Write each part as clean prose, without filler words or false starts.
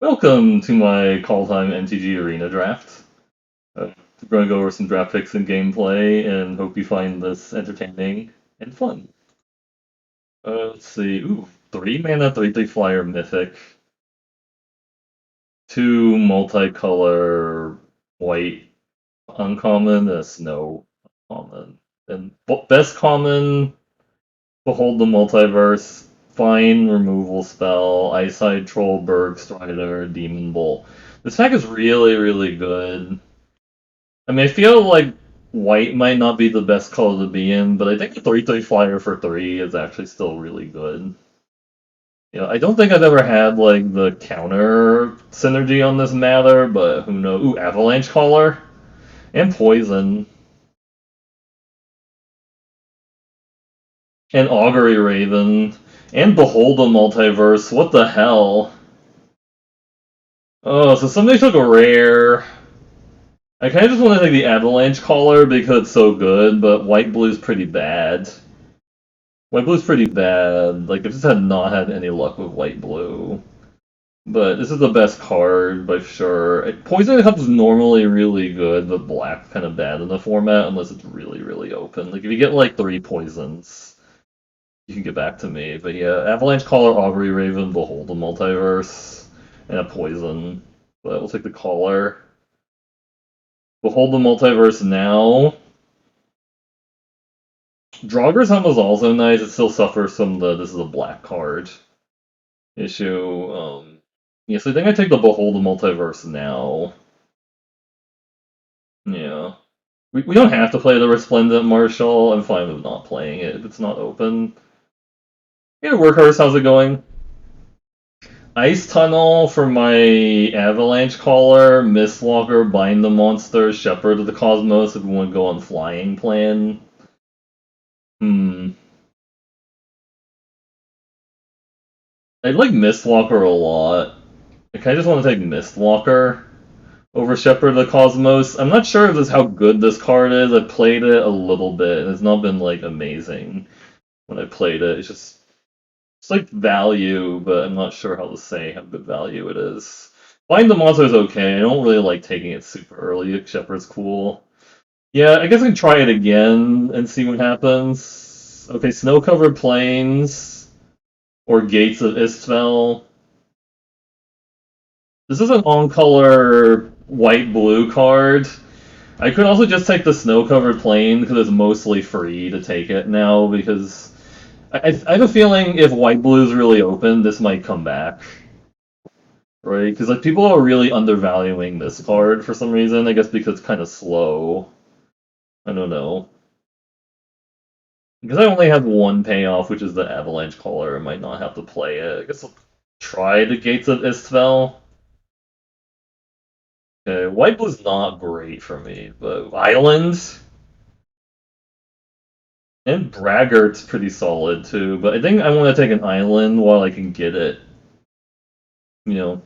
Welcome to my Kaldheim MTG Arena draft. We're going to go over some draft picks and gameplay and hope you find this entertaining and fun. Let's see. Ooh, 3 mana, 3/3 flyer mythic. 2 multicolor white uncommon, a snow common. And best common, Behold the Multiverse, fine removal spell, Eyesight, Troll, Berg, Strider, Demon Bolt. This pack is really, really good. I mean, I feel like white might not be the best color to be in, but I think a 3/3 flyer for 3 is actually still really good. I don't think I've ever had like the counter synergy on this matter, but who knows? Ooh, Avalanche Caller and Poison and Augury Raven and Behold the Multiverse. What the hell? Oh, so somebody took a rare. I kind of just want to take the Avalanche Caller because it's so good, but white blue's pretty bad. White blue's pretty bad. Like, I just had not had any luck with white blue. But this is the best card by sure. Poison Cup is normally really good, but black's kind of bad in the format unless it's really, really open. Like, if you get like 3 poisons, you can get back to me. But yeah, Avalanche Caller, Augury Raven, Behold the Multiverse, and a poison. But we'll take the Caller. Behold the Multiverse now. Draugur's Helm is also nice. It still suffers from the this is a black card issue. Yeah, so I think I take the Behold the Multiverse now. Yeah. We don't have to play the Resplendent Marshal. I'm fine with not playing it if it's not open. Yeah, Workhorse, how's it going? Ice Tunnel for my Avalanche Caller, Mistwalker, Bind the Monster, Shepherd of the Cosmos if we want to go on Flying Plan. I like Mistwalker a lot. I kind of just want to take Mistwalker over Shepherd of the Cosmos. I'm not sure if this how good this card is. I played it a little bit, and it's not been like amazing when I played it. It's like value, but I'm not sure how to say how good value it is. Find the Monster is okay. I don't really like taking it super early. Shepherd's cool. Yeah, I guess I can try it again and see what happens. Okay, Snow-Covered Plains or Gates of Istvel. This is an on-color white-blue card. I could also just take the Snow-Covered Plain because it's mostly free to take it now because I have a feeling if white-blue is really open, this might come back. Right? Because like people are really undervaluing this card for some reason. I guess because it's kind of slow. I don't know. Because I only have one payoff, which is the Avalanche Caller. I might not have to play it. I guess I'll try the Gates of Istvel. Okay, white blue's not great for me, but Islands and Braggart's pretty solid too. But I think I want to take an island while I can get it. You know,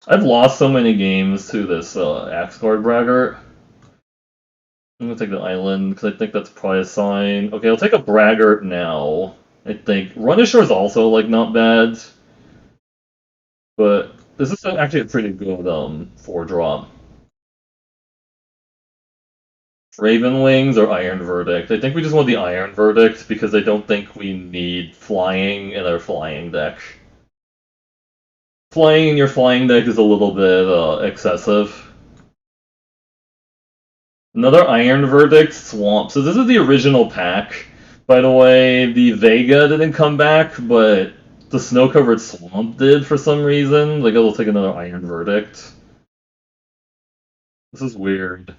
I've lost so many games to this Axe Guard Braggart. I'm gonna take the island because I think that's probably a sign. Okay, I'll take a Braggart now. I think Runishore is also like not bad, but this is actually a pretty good 4-drop. Raven Wings or Iron Verdict. I think we just want the Iron Verdict because I don't think we need flying in our flying deck. Flying in your flying deck is a little bit excessive. Another Iron Verdict Swamp. So this is the original pack. By the way, the Vega didn't come back, but the Snow-Covered Swamp did for some reason. Like, it'll take another Iron Verdict. This is weird.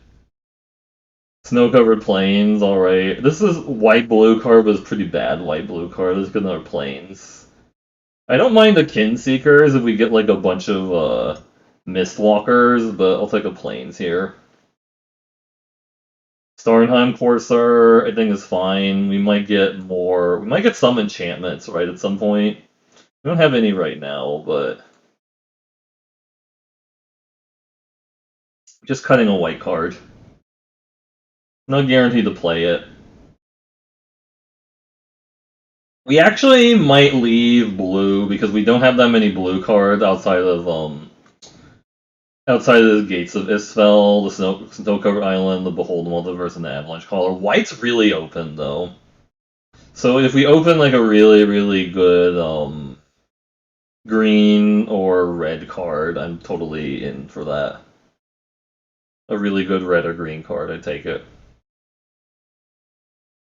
Snow-Covered Plains, alright. This is white-blue card, but it's pretty bad white-blue card. Let's get another Plains. I don't mind the Kinseekers if we get, like, a bunch of, Mistwalkers, but I'll take a Plains here. Starnheim Courser, I think is fine. We might get more. We might get some enchantments, right, at some point. We don't have any right now, but just cutting a white card. Not guaranteed to play it. We actually might leave blue because we don't have that many blue cards outside of the Gates of Isfel, the Snow-Covered Island, the Behold Multiverse, and the Avalanche Caller. White's really open though. So if we open like a really, really good green or red card, I'm totally in for that. A really good red or green card, I'd take it.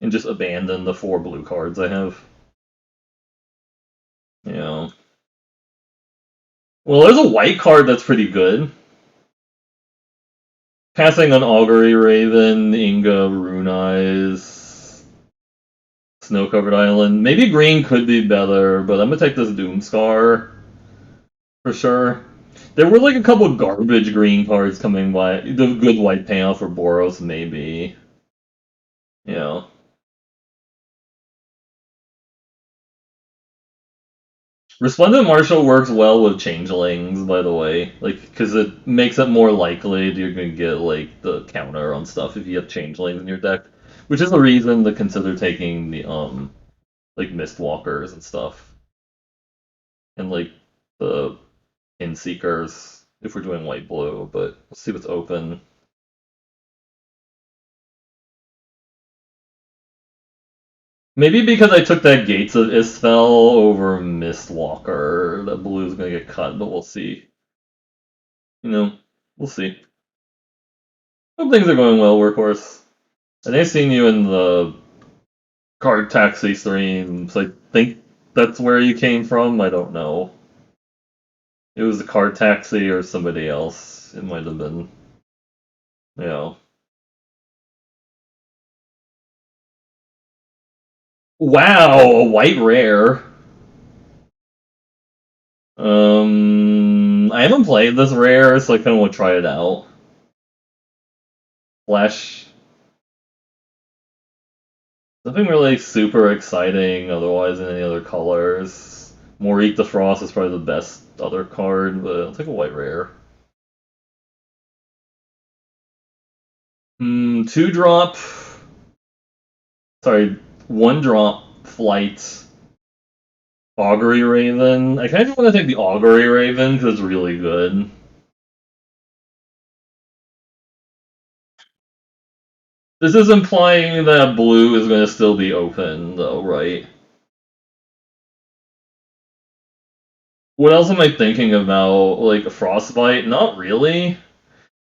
And just abandon the 4 blue cards I have. You know. Well, there's a white card that's pretty good. Passing on Augury Raven, Inga, Rune Eyes, Snow-Covered Island. Maybe green could be better, but I'm gonna take this Doomskar for sure. There were like a couple garbage green cards coming by. The good white payoff for Boros, maybe. You know. Resplendent Marshal works well with changelings, by the way, like because it makes it more likely that you're gonna get like the counter on stuff if you have changelings in your deck, which is the reason to consider taking the like Mistwalkers and stuff, and like the Inseekers if we're doing white blue. But let's see what's open. Maybe because I took that Gates of Isfel over Mistwalker, that blue is gonna get cut, but we'll see. You know, we'll see. Hope things are going well, Workhorse. And I've seen you in the card taxi streams. I think that's where you came from. I don't know. It was the card taxi or somebody else. It might have been. You know. Wow, a white rare. I haven't played this rare, so I kind of want to try it out. Flash. Nothing really super exciting otherwise in any other colors. Morique the Frost is probably the best other card, but I'll take a white rare. 2-drop. Sorry, 1-drop flight. Augury Raven. I kind of want to take the Augury Raven because it's really good. This is implying that blue is going to still be open, though, right? What else am I thinking about? Like a Frostbite? Not really.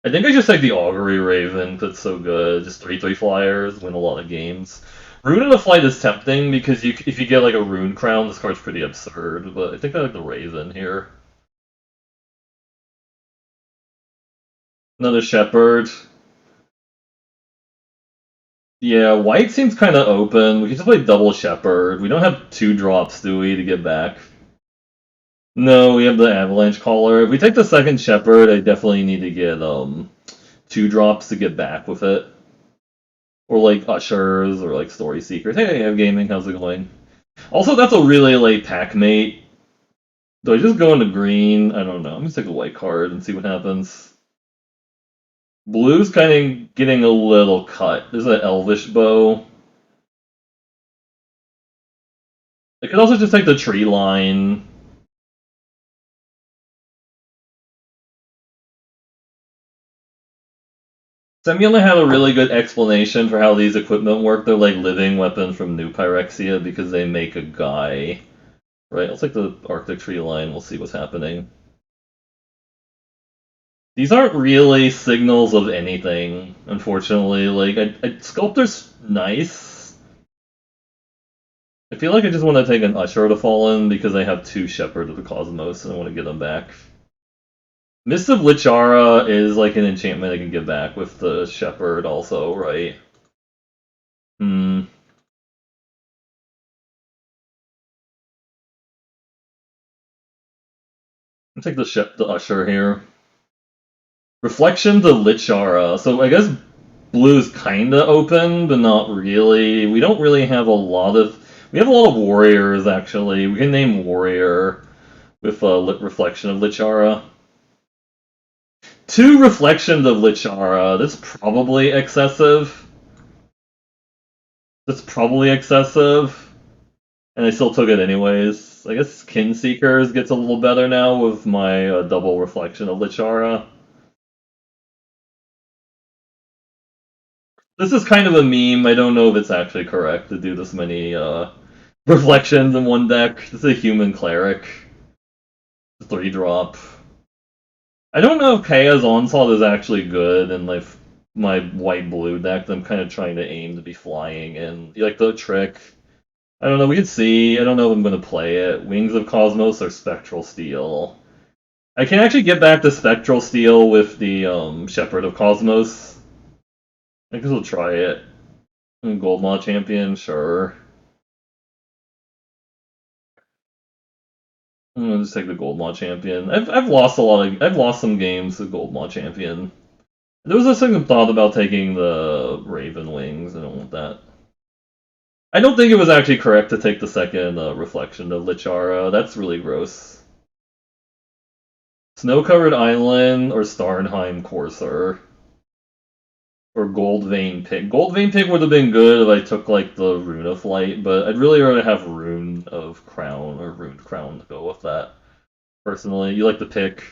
I think I just take the Augury Raven because it's so good. Just 3/3 flyers, win a lot of games. Rune of the Flight is tempting because if you get like a Rune Crown, this card's pretty absurd. But I think I like the Raven here. Another Shepherd. Yeah, white seems kind of open. We can just play double Shepherd. We don't have 2 drops, do we, to get back? No, we have the Avalanche Caller. If we take the second Shepherd, I definitely need to get 2 drops to get back with it. Or like Ushers or like Story Seekers. Hey, I have gaming. How's it going? Also, that's a really late pack mate. Do I just go into green? I don't know. I'm gonna take a white card and see what happens. Blue's kind of getting a little cut. There's an Elvish Bow. I could also just take the tree line. Semula had a really good explanation for how these equipment work. They're like living weapons from New Pyrexia because they make a guy. Right, I'll take the Arctic tree line. We'll see what's happening. These aren't really signals of anything, unfortunately. Like, Sculptor's nice. I feel like I just want to take an Usher to Fallen because I have 2 Shepherd of the Cosmos and I want to get them back. Mist of Littjara is like an enchantment I can get back with the Shepherd also, right? I'll take the Usher here. Reflections of Littjara. So I guess blue's kinda open, but not really. We don't really have a lot of... We have a lot of warriors, actually. We can name warrior with Reflection of Littjara. 2 Reflections of Littjara. That's probably excessive. That's probably excessive. and I still took it anyways. I guess Kinseekers gets a little better now with my double reflection of Littjara. This is kind of a meme. I don't know if it's actually correct to do this many reflections in one deck. This is a human cleric. 3-drop. I don't know if Chaos Onslaught is actually good in like my white-blue deck. I'm kind of trying to aim to be flying in. You like the trick? I don't know. We can see. I don't know if I'm going to play it. Wings of Cosmos or Spectral Steel. I can actually get back to Spectral Steel with the Shepherd of Cosmos. I guess we'll try it. Gold Maw Champion, sure. I'm gonna just take the Gold Maw Champion. I've lost a lot of I've lost some games with Gold Maw Champion. There was a second thought about taking the Raven Wings. I don't want that. I don't think it was actually correct to take the second reflection of Littjara. That's really gross. Snow-covered Island or Starnheim Courser. Or Gold Vein Pick. Gold Vein Pick would have been good if I took like the Rune of Flight, but I'd really rather have Rune of Crown or Rune Crown to go with that. Personally, you like the pick.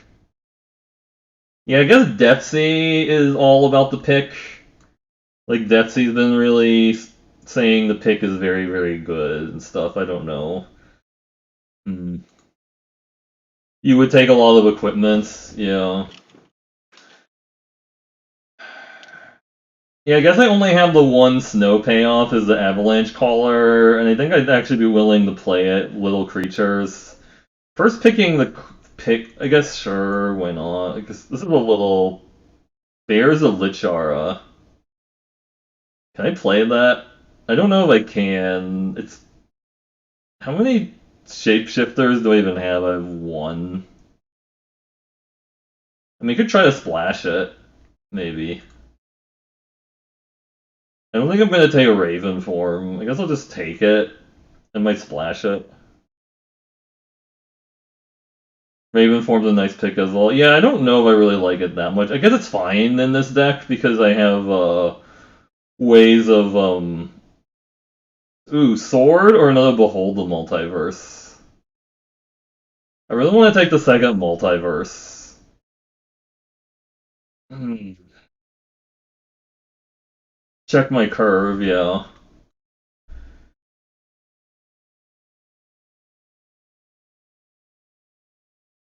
Yeah, I guess Depsy is all about the pick. Like Depsy's been really saying the pick is very, very good and stuff. I don't know. Hmm. You would take a lot of equipment, yeah. Yeah, I guess I only have the one snow payoff is the Avalanche Caller, and I think I'd actually be willing to play it, Little Creatures. First picking the pick, I guess, sure, why not? Because this is a little... Bears of Littjara. Can I play that? I don't know if I can. It's... How many shapeshifters do I even have? I have one. I mean, I could try to splash it, maybe. I don't think I'm going to take a Raven form. I guess I'll just take it. I might splash it. Raven form's a nice pick as well. Yeah, I don't know if I really like it that much. I guess it's fine in this deck because I have ways of ooh, sword or another Behold the Multiverse. I really want to take the second Multiverse. Hmm. Check my curve, yeah.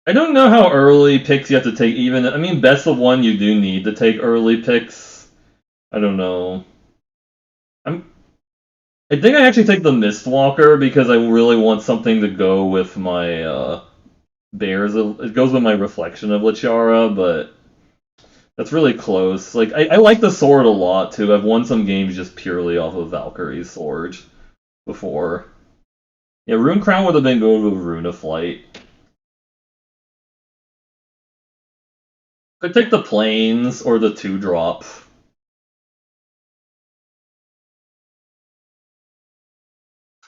I don't know how early picks you have to take even. I mean, best of one, you do need to take early picks. I don't know. I think I actually take the Mistwalker because I really want something to go with my Bears. It goes with my Reflection of Littjara, but that's really close. Like I like the sword a lot too. I've won some games just purely off of Valkyrie's sword before. Yeah, Rune Crown would have been good with Rune of Flight. Could take the Plains or the 2-drop.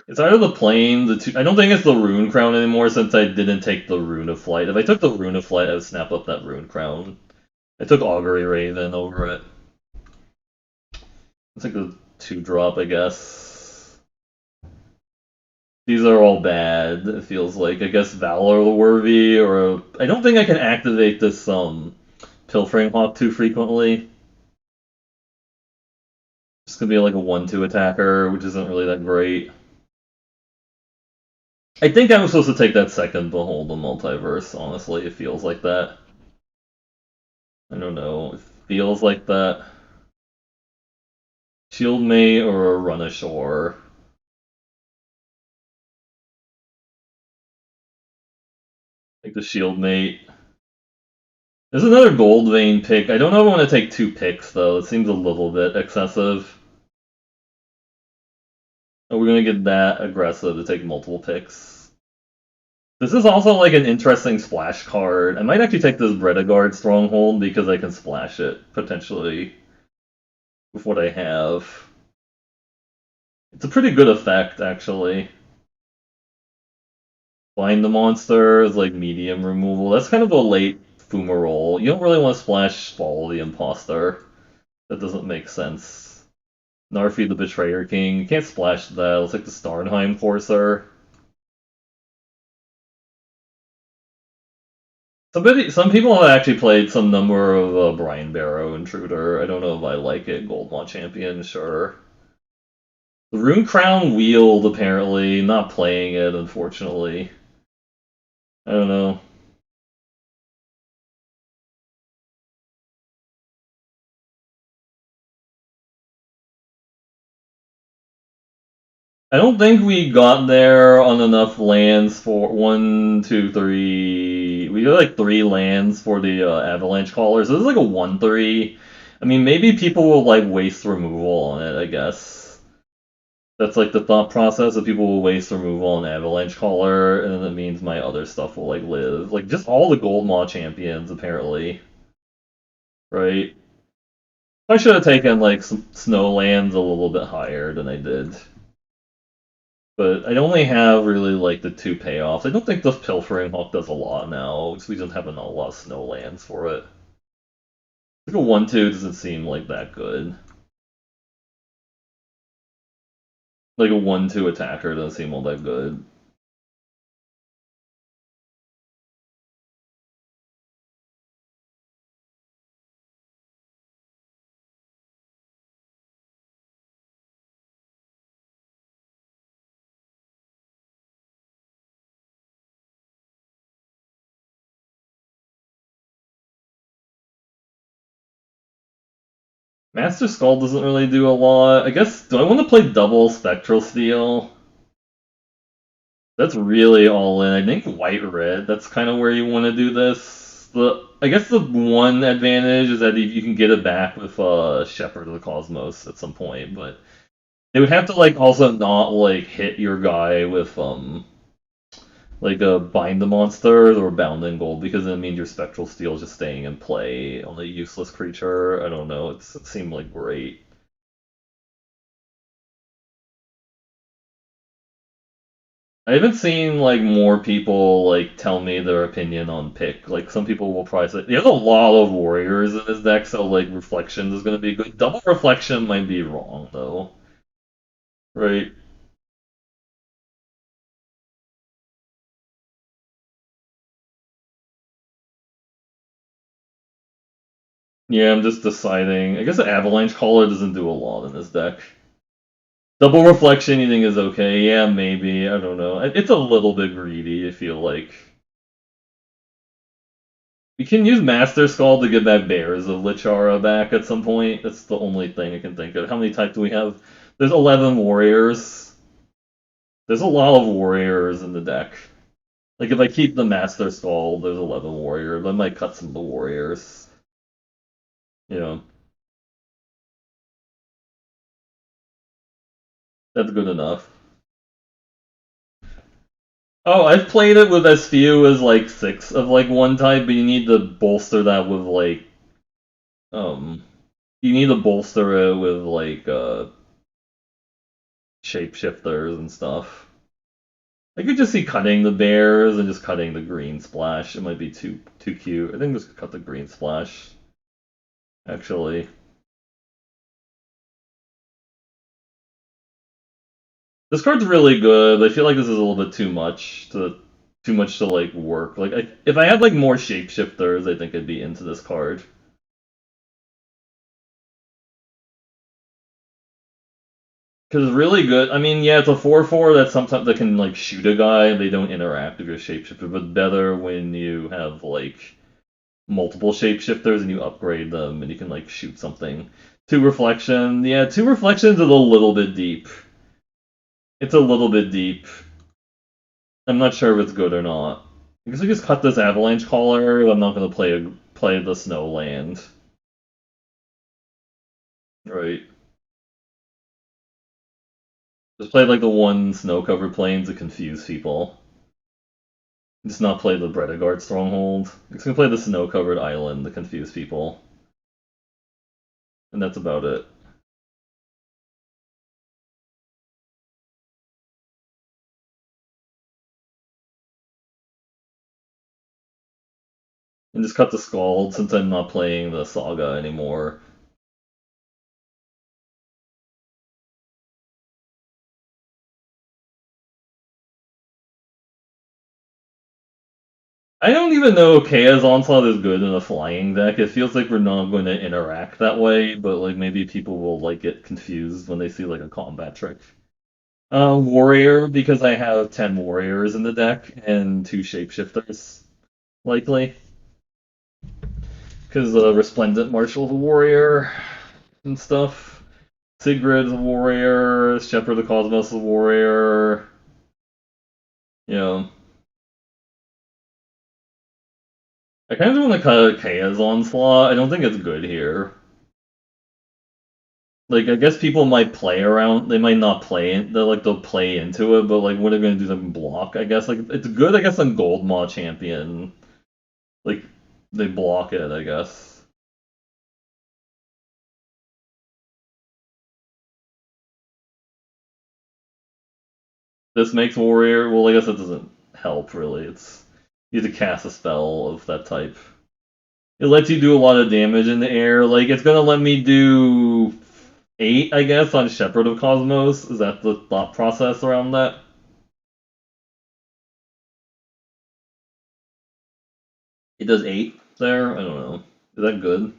It's either the Plane, the two. I don't think it's the Rune Crown anymore since I didn't take the Rune of Flight. If I took the Rune of Flight, I would snap up that Rune Crown. I took Augury Raven over it. It's like the 2-drop, I guess. These are all bad, it feels like. I guess Valor Worthy, or... I don't think I can activate this Pilfering Hawk too frequently. It's gonna be like a 1-2 attacker, which isn't really that great. I think I was supposed to take that second Behold the Multiverse, honestly. It feels like that. I don't know. It feels like that. Shieldmate or Run Ashore. Take the Shieldmate. There's another Gold Vein pick. I don't know if I want to take 2 picks, though. It seems a little bit excessive. Oh, we're going to get that aggressive to take multiple picks. This is also like an interesting splash card. I might actually take this Bredegard Stronghold because I can splash it, potentially, with what I have. It's a pretty good effect, actually. Find the monster is like medium removal. That's kind of a late Fumarole. You don't really want to splash Follow the Imposter. That doesn't make sense. Narfi the Betrayer King. You can't splash that. It's like the Starnheim Courser. Some people have actually played some number of Brian Barrow Intruder. I don't know if I like it. Goldmont Champion, sure. The Rune Crown Wield, apparently. Not playing it, unfortunately. I don't know. I don't think we got there on enough lands for one, two, three. We got like 3 lands for the Avalanche Caller, so this is like a 1/3. I mean, maybe people will like waste removal on it, I guess. That's like the thought process of people will waste removal on Avalanche Caller, and then that means my other stuff will like live. Like just all the Gold Maw champions, apparently. Right? I should have taken like some snow lands a little bit higher than I did. But I only have really like the 2 payoffs. I don't think this Pilfering Hawk does a lot now, because we don't have a lot of snow lands for it. Like a 1/2 doesn't seem like that good. Like a 1/2 attacker doesn't seem all that good. Master Skull doesn't really do a lot. I guess, do I want to play double Spectral Steel? That's really all in. I think white red. That's kind of where you want to do this. I guess the one advantage is that you can get it back with Shepherd of the Cosmos at some point, but they would have to like also not like hit your guy with like a bind the monsters or bound in gold, because it means your Spectral Steel is just staying in play on a useless creature. I don't know. It seemed like great. I haven't seen like more people like tell me their opinion on pick. Like some people will probably say there's a lot of warriors in this deck, so like reflections is going to be good. Double reflection might be wrong though, right? Yeah, I'm just deciding. I guess the avalanche caller doesn't do a lot in this deck. Double reflection, you think is okay? Yeah, maybe. I don't know. It's a little bit greedy. I feel like we can use Master Skull to get that Bears of Littjara back at some point. That's the only thing I can think of. How many types do we have? There's 11 warriors. There's a lot of warriors in the deck. Like if I keep the Master Skull, there's 11 warriors. I might cut some of the warriors. You know, that's good enough. Oh, I've played it with as few as like 6 of like one type, but you need to bolster that with like um you need to bolster it with like shapeshifters and stuff. I could just see cutting the bears and just cutting the green splash. It might be too cute. I think just cut the green splash. Actually, this card's really good. I feel like this is a little bit too much to like work. Like if I had like more shapeshifters, I think I'd be into this card. Because it's really good. I mean, yeah, it's a 4/4 that sometimes that can like shoot a guy and they don't interact with your shapeshifter, but better when you have like multiple shapeshifters and you upgrade them and you can like shoot something. 2 reflection. Yeah, 2 reflections is a little bit deep. It's a little bit deep. I'm not sure if it's good or not. I guess we just cut this avalanche caller. I'm not gonna play the snow land. Right. Just play like the one snow covered plains to confuse people. Just not play the Bredegard stronghold. Just gonna play the snow covered island to confuse people. And that's about it. And just cut the Scald since I'm not playing the Saga anymore. I don't even know Kaya's Onslaught is good in a flying deck. It feels like we're not going to interact that way, but like maybe people will like get confused when they see like a combat trick. Warrior, because I have 10 warriors in the deck and 2 shapeshifters, likely. Because Resplendent Marshal's a warrior and stuff. Sigrid's a warrior, Shepherd of the Cosmos is a warrior. You know. I kind of want to cut Kaya's Onslaught. I don't think it's good here. Like, I guess people might play around. They might not play it. They'll play into it, but like, what are they gonna do? Something block? I guess like it's good. I guess on Gold Maw Champion, like they block it. I guess this makes Warrior. Well, I guess it doesn't help really. It's you have to cast a spell of that type. It lets you do a lot of damage in the air. Like it's gonna let me do 8, I guess, on Shepherd of Cosmos. Is that the thought process around that? It does 8 there. I don't know. Is that good?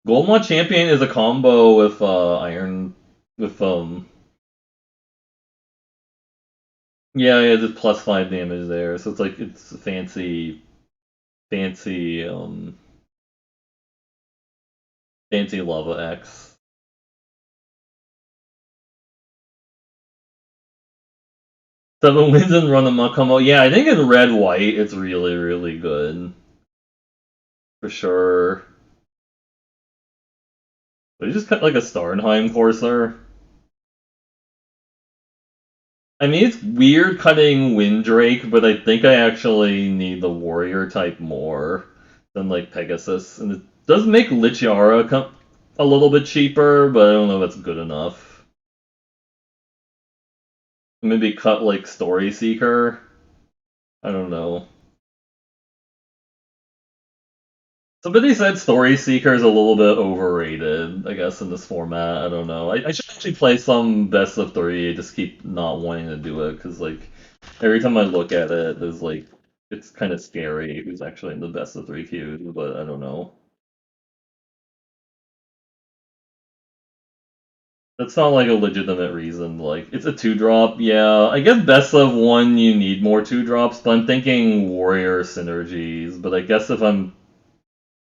Goldmont Champion is a combo with Iron with yeah, yeah, just +5 damage there. So it's like it's fancy fancy Lava X. Seven wins and run amok combo. Yeah, I think in red white it's really, really good. For sure. But you just cut like a Starnheim Courser. I mean, it's weird cutting Windrake, but I think I actually need the warrior type more than like Pegasus, and it does make Littjara a little bit cheaper, but I don't know if that's good enough. Maybe cut like Story Seeker. I don't know. Somebody said Story Seeker is a little bit overrated, I guess, in this format. I don't know. I should actually play some best of 3, just keep not wanting to do it, because, like, every time I look at it, there's, like, it's kind of scary who's actually in the best of 3 queues, but I don't know. That's not, like, a legitimate reason. Like, it's a 2-drop, yeah. I guess best of 1, you need more 2-drops, but I'm thinking Warrior synergies, but I guess if I'm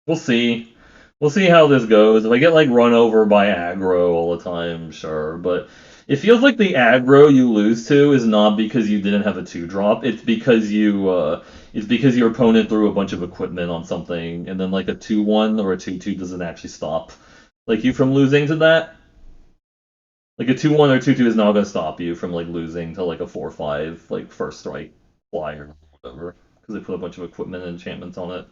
we'll see. We'll see how this goes. If I get like run over by aggro all the time, sure. But it feels like the aggro you lose to is not because you didn't have a 2-drop. It's because your opponent threw a bunch of equipment on something, and then like a 2-1 or a 2-2 doesn't actually stop like you from losing to that. Like a 2-1 or 2-2 is not gonna stop you from like losing to like a 4-5 like first strike flyer or whatever because they put a bunch of equipment and enchantments on it.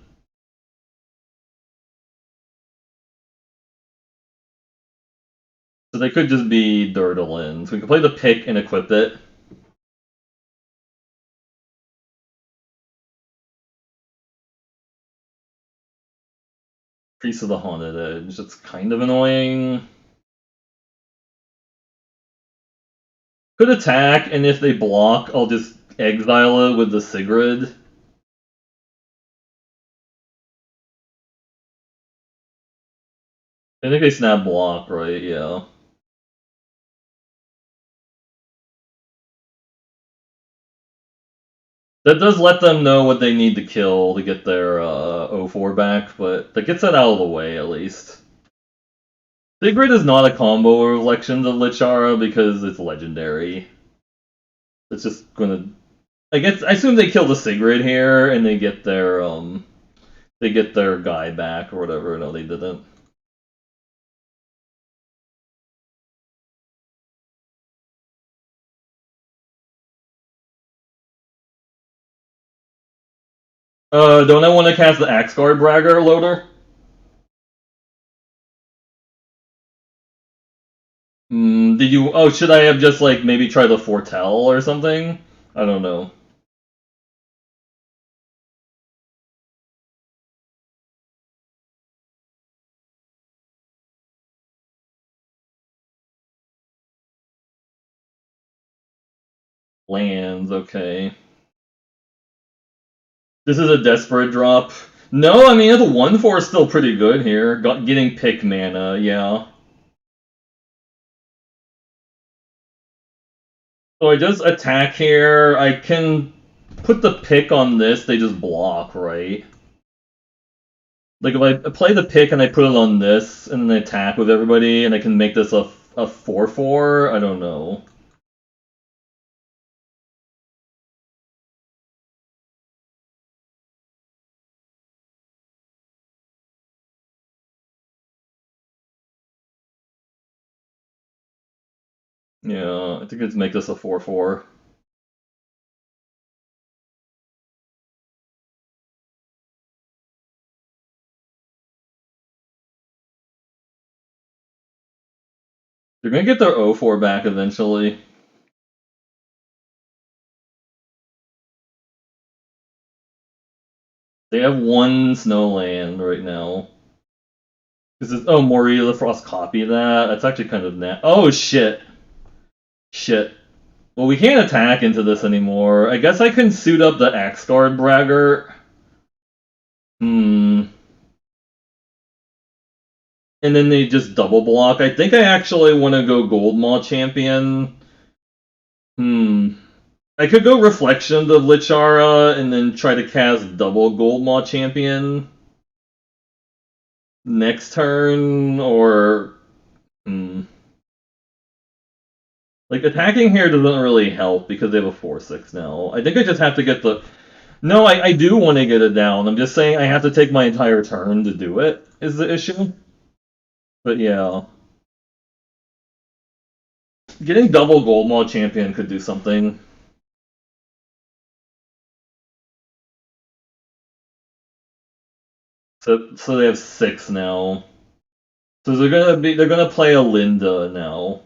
So they could just be Dirtlins. We could play the pick and equip it. Priest of the Haunted Edge. It's kind of annoying. Could attack, and if they block, I'll just exile it with the Sigrid. I think they snap block, right? Yeah. That does let them know what they need to kill to get their 0-4 back, but that gets that out of the way at least. Sigrid is not a combo of Reflections of Littjara because it's legendary. It's just gonna. I assume they kill the Sigrid here and they get their guy back or whatever. No, they didn't. Don't I want to cast the Axguard Bragger loader? Did you? Oh, should I have just like maybe try the Foretell or something? I don't know. Lands, okay. This is a desperate drop. No, I mean, the 1/4 is still pretty good here. Getting pick mana, yeah. So I just attack here. I can put the pick on this, they just block, right? Like if I play the pick and I put it on this and then attack with everybody and I can make this a 4/4, I don't know. Yeah, I think it's make this a 4/4. They're gonna get their 0/4 back eventually. They have one snow land right now. Oh, Moria the Frost copy that? That's actually kind of oh shit. Shit. Well, we can't attack into this anymore. I guess I can suit up the Axguard Braggart. Hmm. And then they just double block. I think I actually want to go Gold Maw Champion. I could go Reflections of Littjara and then try to cast double Gold Maw Champion next turn, or like attacking here doesn't really help because they have a 4/6 now. I think I just have to get the. No, I do want to get it down. I'm just saying I have to take my entire turn to do it. Is the issue? But yeah, getting double Gold Maw Champion could do something. So they have 6 now. So they're gonna play a Linda now.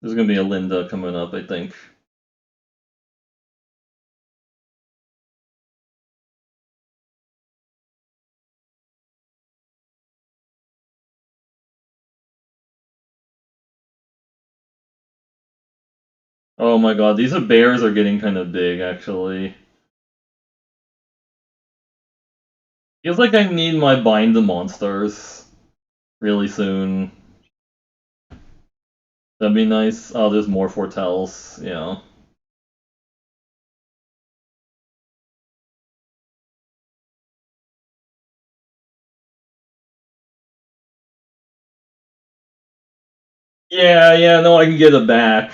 There's gonna be a Linda coming up, I think. Oh my god, these bears are getting kind of big, actually. Feels like I need my Bind the Monsters really soon. That'd be nice. Oh, there's more foretells, yeah. Yeah, no, I can get it back.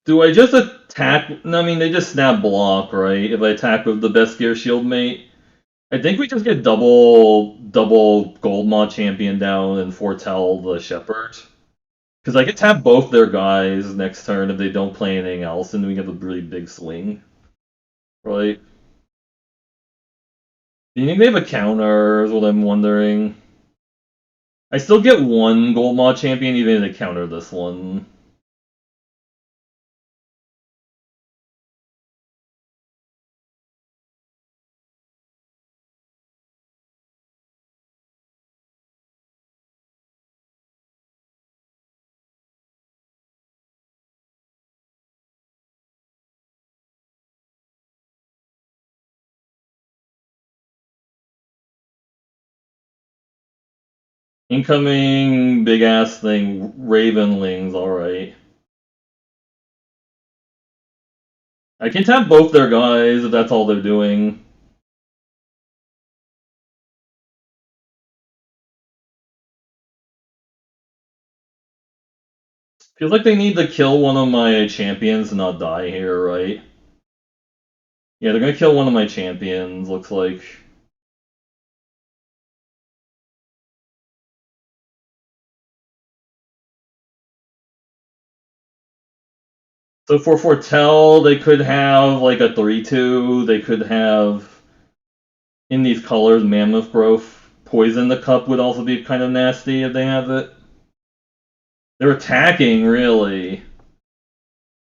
Do I just attack? I mean, they just snap block, right? If I attack with the best gear shield mate, I think we just get double Gold Maw Champion down and foretell the Shepherd. Because I can tap both their guys next turn if they don't play anything else, and we have a really big swing. Right? Do you think they have a counter, is what I'm wondering. I still get one Gold Maw Champion even if they counter this one. Incoming big ass thing, Ravenlings, alright. I can tap both their guys if that's all they're doing. Feels like they need to kill one of my champions to not die here, right? Yeah, they're gonna kill one of my champions, looks like. So for Foretell, they could have like a 3/2. They could have, in these colors, Mammoth Growth. Poison the Cup would also be kind of nasty if they have it. They're attacking, really.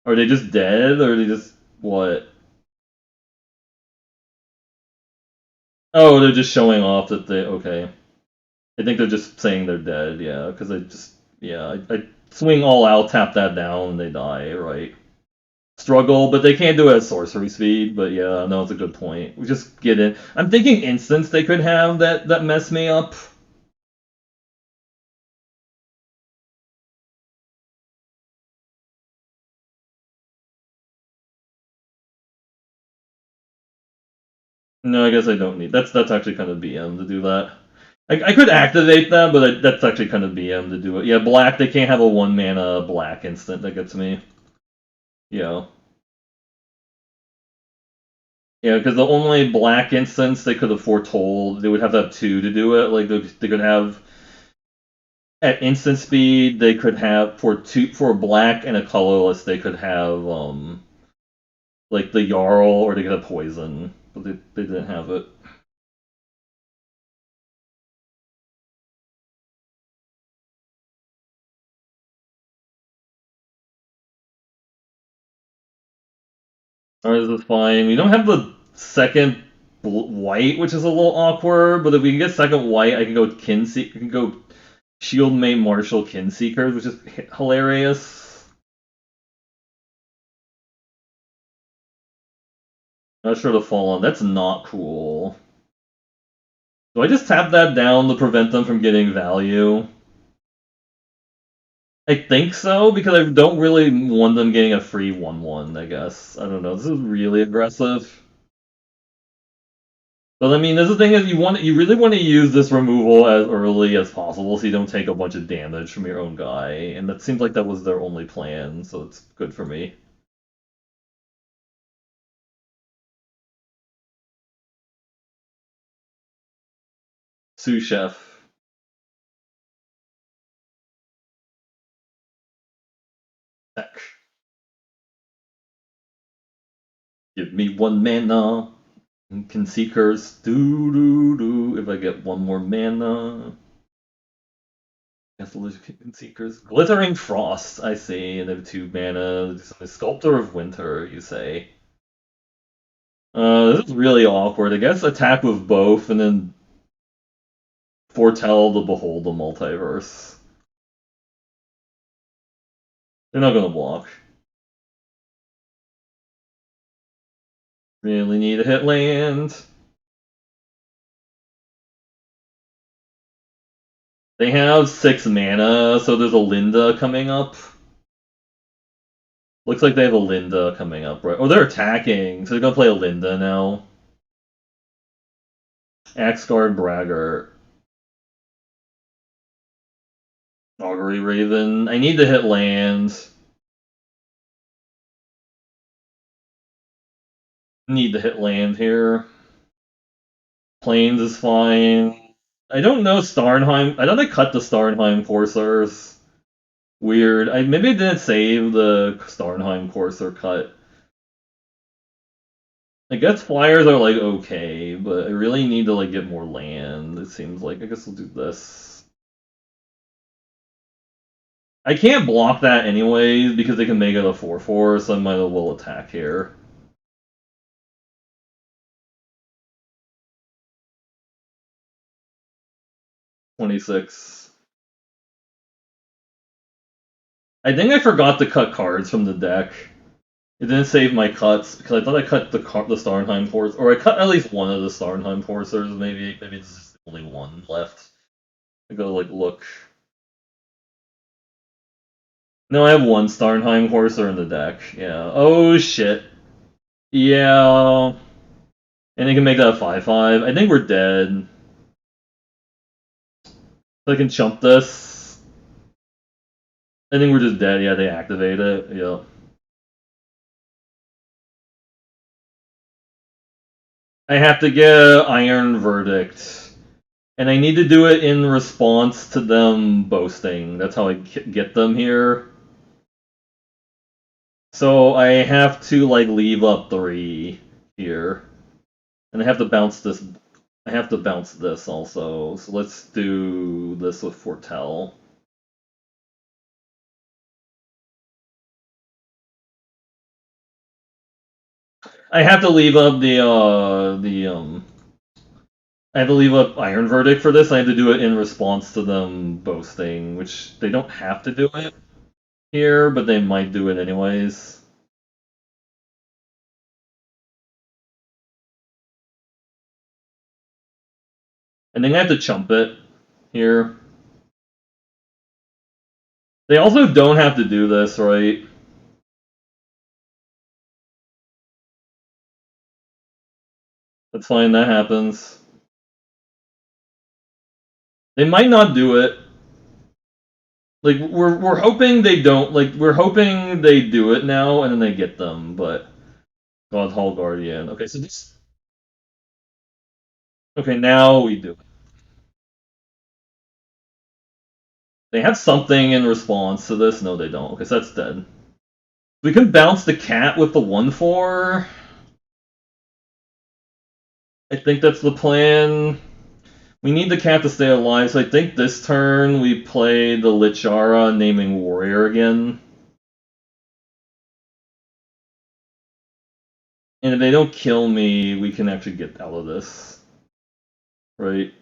Are they just dead, or are they just... What? Oh, they're just showing off that they okay. I think they're just saying they're dead. Yeah, because I swing all out, tap that down, and they die. Right. Struggle, but they can't do it at sorcery speed. But yeah, no, it's a good point. We just get in. I'm thinking instants they could have that mess me up. No, I guess I don't need. That's actually kind of BM to do that. I could activate that, but that's actually kind of BM to do it. Yeah, black. They can't have a 1 mana black instant that gets me. Yeah. Yeah, because the only black instance they could have foretold, they would have to have two to do it. Like they could have at instant speed, they could have for a black and a colorless, they could have like the Jarl or they could have poison, but they didn't have it. Ours is fine. We don't have the second white, which is a little awkward. But if we can get second white, I can go I can go Shield Main Marshal Kinseekers, which is hilarious. Not sure to fall on. That's not cool. Do I just tap that down to prevent them from getting value? I think so, because I don't really want them getting a free 1/1, I guess. I don't know. This is really aggressive. But I mean, the thing is, you really want to use this removal as early as possible, so you don't take a bunch of damage from your own guy. And that seems like that was their only plan, so it's good for me. Sous chef. Heck. Give me 1 mana. Seekers. Do do do. If I get 1 more mana. Seekers. Glittering Frost, I see. And they have 2 mana. Sculptor of Winter, you say. This is really awkward. I guess attack with both and then foretell the behold the multiverse. They're not gonna block. Really need a hit land. They have 6 mana, so there's a Linda coming up. Looks like they have a Linda coming up, right? Oh, they're attacking, so they're gonna play a Linda now. Axguard Braggart. Augury Raven. I need to hit land. Need to hit land here. Plains is fine. I don't know Starnheim. I thought I cut the Starnheim Coursers. Weird. Maybe I didn't save the Starnheim Courser cut. I guess flyers are like okay, but I really need to like get more land. It seems like I guess we'll do this. I can't block that anyways because they can make it a 4/4, so I might as well attack here. $26. I think I forgot to cut cards from the deck. It didn't save my cuts because I thought I cut the Starnheim Force, or I cut at least one of the Starnheim Forcers. Maybe it's just only one left. I gotta like look. No, I have one Starnheim Courser in the deck. Yeah. Oh shit. Yeah. And they can make that a 5/5. I think we're dead. So I can chump this. I think we're just dead. Yeah, they activate it. Yeah. I have to get Iron Verdict. And I need to do it in response to them boasting. That's how I get them here. So I have to like leave up 3 here. And I have to bounce this. I have to bounce this also. So let's do this with Foretell. I have to leave up I have to leave up Iron Verdict for this. I have to do it in response to them boasting, which they don't have to do it here, but they might do it anyways. And then I have to chump it here. They also don't have to do this, right? That's fine, that happens. They might not do it. Like we're hoping they don't. Like we're hoping they do it now and then they get them, but God Hall Guardian. Okay, so this. Okay, now we do it. They have something in response to this. No, they don't. Okay, so that's dead. We can bounce the cat with the 1/4. I think that's the plan. We need the cat to stay alive, so I think this turn we play the Littjara naming warrior again. And if they don't kill me, we can actually get out of this. Right?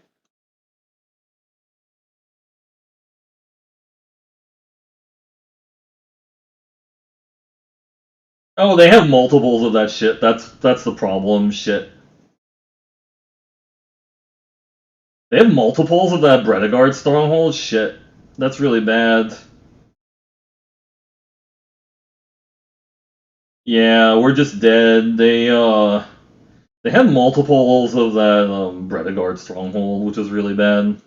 Oh, they have multiples of that shit. That's the problem. Shit. They have multiples of that Bredegard stronghold. Shit. That's really bad. Yeah, we're just dead. They have multiples of that Bredegard stronghold, which is really bad.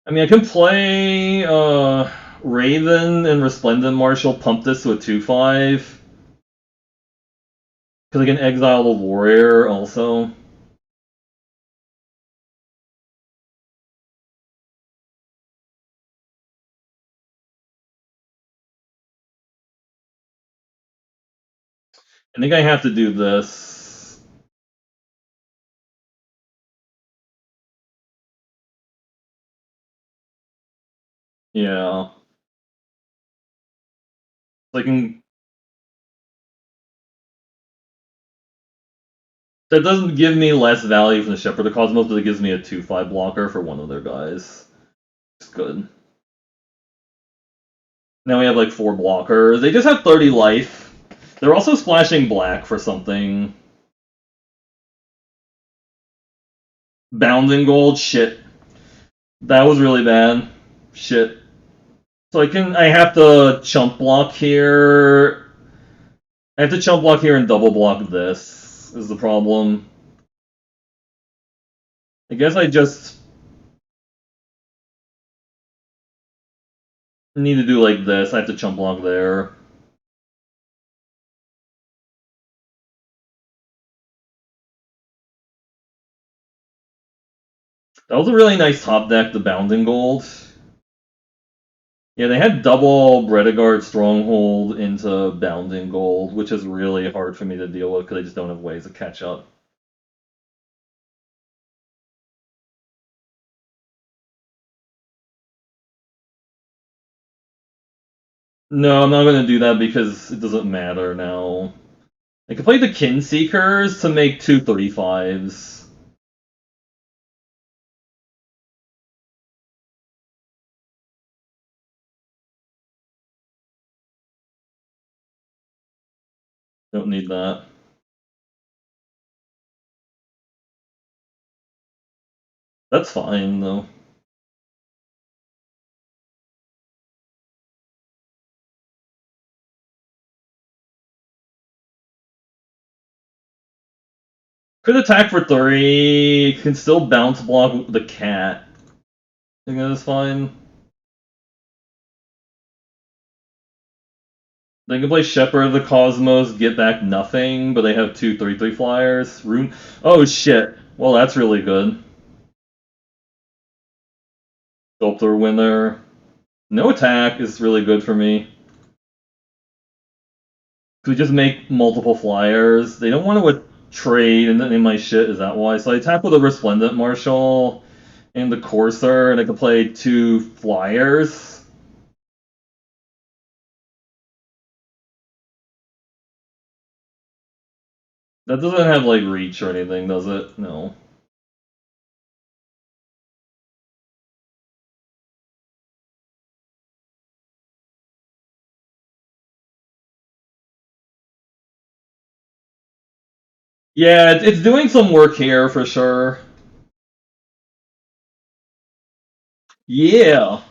I mean, I can play Raven and Resplendent Marshal, pump this to a 2/5. Because I can exile the warrior also. I think I have to do this. Yeah. So I can. That doesn't give me less value from the Shepherd of the Cosmos, but it gives me a 2/5 blocker for one of their guys. It's good. Now we have like 4 blockers. They just have 30 life. They're also splashing black for something. Bounding gold, shit. That was really bad. Shit. So I have to chump block here. I have to chump block here and double block this, is the problem. I guess I just need to do like this. I have to chump block there. That was a really nice top deck, the Bounding Gold. Yeah, they had double Bredegard Stronghold into Bounding Gold, which is really hard for me to deal with because I just don't have ways to catch up. No, I'm not going to do that because it doesn't matter now. I can play the Kinseekers to make 2 35s. Don't need that. That's fine, though. Could attack for 3, can still bounce block the cat. I think that is fine. They can play Shepherd of the Cosmos, get back nothing, but they have 2 3/3 flyers. Rune. Oh shit. Well, that's really good. Sculptor winner. No attack is really good for me. We just make multiple flyers. They don't want to trade in my shit, is that why? So I tap with a Resplendent Marshal and the Courser, and I can play 2 flyers. That doesn't have like reach or anything, does it? No. Yeah, it's doing some work here for sure. Yeah.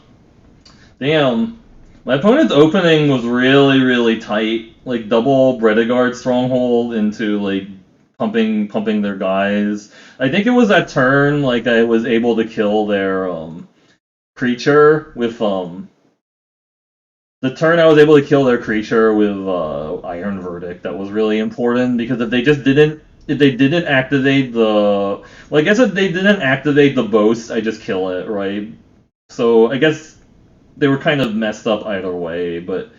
Damn. My opponent's opening was really, really tight. Like double Bredegard stronghold into like pumping their guys. I think it was that turn like I was able to kill their creature with the turn I was able to kill their creature with Iron Verdict. That was really important because if they didn't activate the well, I guess if they didn't activate the boast, I just kill it, right? So I guess they were kind of messed up either way, but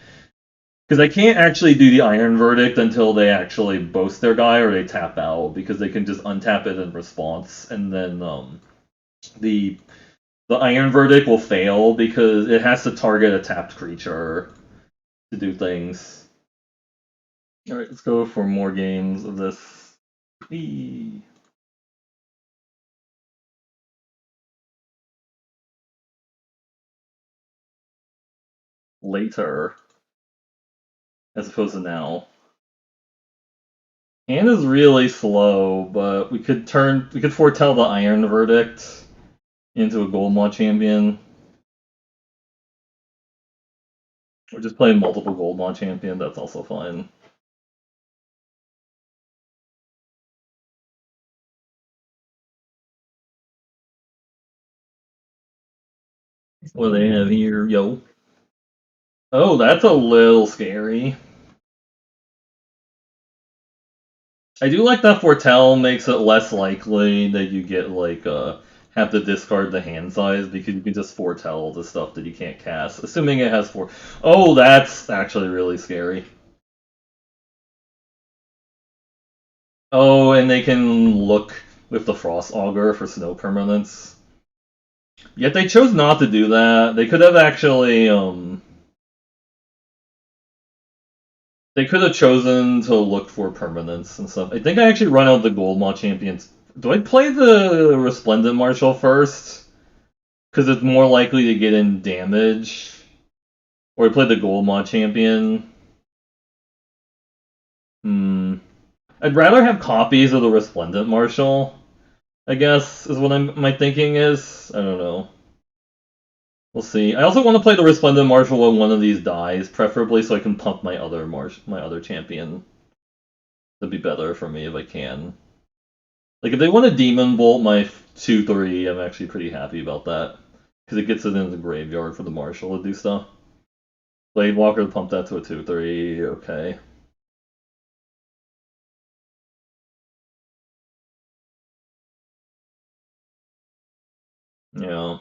because I can't actually do the Iron Verdict until they actually boast their guy or they tap out because they can just untap it in response, and then the the Iron Verdict will fail because it has to target a tapped creature to do things. All right, let's go for more games of this. Eee. Later, as opposed to now. Hand is really slow, but we could foretell the Iron Verdict into a Goldmaw champion. Or just play multiple Goldmaw champion, that's also fine. What do they have here? Yo. Oh, that's a little scary. I do like that foretell makes it less likely that you get like have to discard the hand size because you can just foretell the stuff that you can't cast, assuming it has four. Oh, that's actually really scary. Oh, and they can look with the Frost Augur for snow permanents. Yet they chose not to do that. They could have actually they could have chosen to look for permanents and stuff. I think I actually run out the Goldmaw champions. Do I play the Resplendent Marshal first? Because it's more likely to get in damage. Or I play the Goldmaw champion. Hmm. I'd rather have copies of the Resplendent Marshal, I guess, is what my thinking is. I don't know. We'll see. I also want to play the Resplendent Marshal when one of these dies, preferably so I can pump my other champion. That'd be better for me if I can. Like if they want to Demon Bolt my 2/3, I'm actually pretty happy about that because it gets it into the graveyard for the Marshal to do stuff. Blade Walker pump that to a 2/3. Okay. Yeah.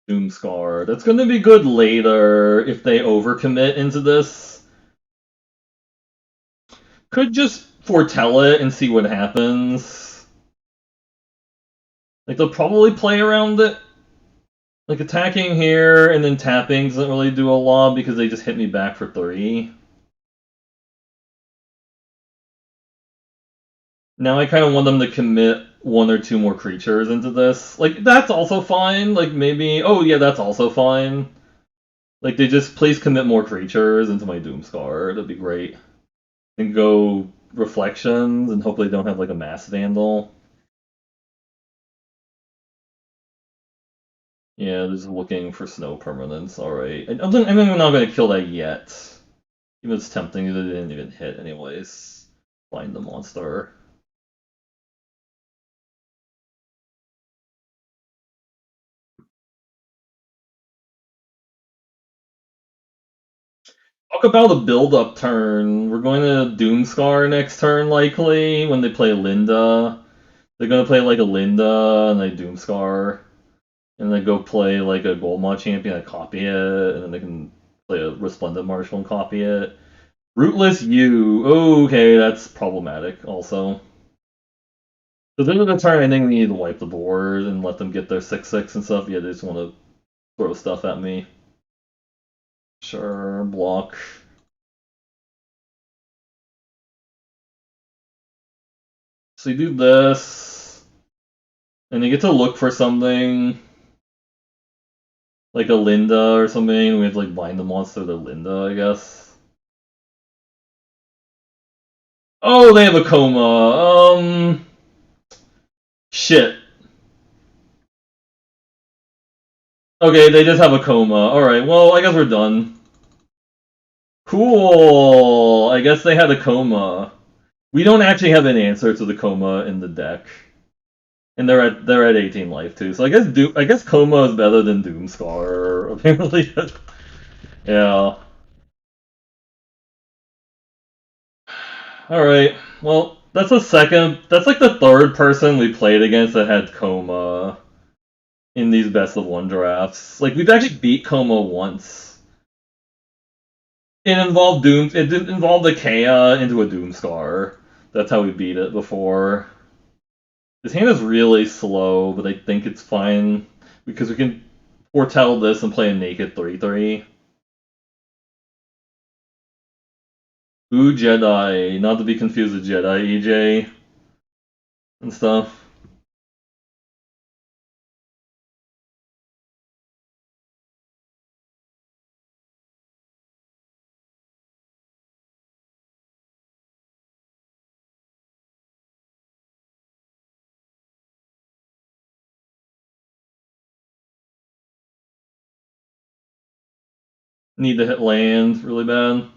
Doomskar. That's going to be good later if they overcommit into this. Could just foretell it and see what happens. Like they'll probably play around it. Like attacking here and then tapping doesn't really do a lot because they just hit me back for 3. Now I kind of want them to commit 1 or 2 more creatures into this. Like that's also fine. Like maybe oh yeah, that's also fine. Like they just please commit more creatures into my Doomskar. That'd be great. And go Reflections and hopefully don't have like a Mass Vandal. Yeah, just looking for snow permanents. Alright. I'm not going to kill that yet. Even it's tempting that it didn't even hit anyways. Find the monster. Talk about a build-up turn. We're going to Doomskar next turn, likely, when they play Linda. They're going to play like a Linda, and they Doomskar. And then go play like a Goldmaw champion and copy it, and then they can play a Resplendent Marshal and copy it. Rootless U. Oh, okay, that's problematic also. So then at the turn, I think we need to wipe the board and let them get their 6/6 and stuff. Yeah, they just want to throw stuff at me. Sure, block. So you do this, and you get to look for something like a Linda or something. We have to like bind the monster to Linda, I guess. Oh, they have a coma. Shit. Okay, they just have a coma. Alright, well, I guess we're done. Cool! I guess they had a coma. We don't actually have an answer to the coma in the deck. And they're at 18 life too. So I guess coma is better than Doomskar, apparently. Yeah. Alright. Well, that's like the third person we played against that had coma in these best of one drafts. Like we've actually beat coma once. It didn't involve the Kea into a Doomskar. That's how we beat it before. His hand is really slow, but I think it's fine because we can foretell this and play a naked 3/3. Ooh, Jedi, not to be confused with Jedi EJ and stuff. Need to hit land really bad.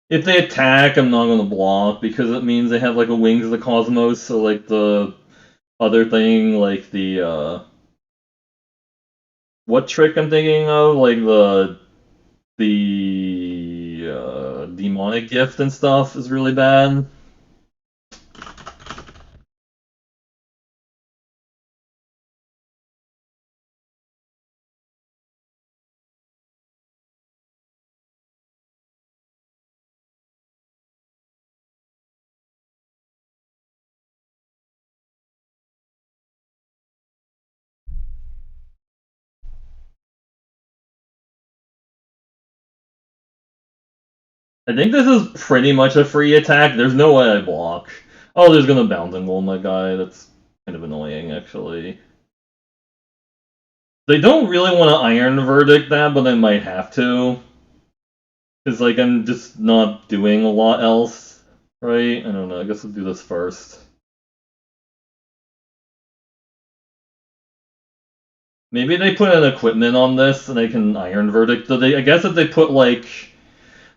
If they attack, I'm not gonna block because it means they have like a Wings of the Cosmos, so like the other thing, like the what trick I'm thinking of, like the demonic gift and stuff is really bad. I think this is pretty much a free attack. There's no way I block. Oh, there's gonna Bounding Golem that guy. That's kind of annoying, actually. They don't really want to Iron Verdict that, but they might have to. Because, like, I'm just not doing a lot else, right? I don't know. I guess we'll do this first. Maybe they put an equipment on this and they can Iron Verdict. I guess if they put, like,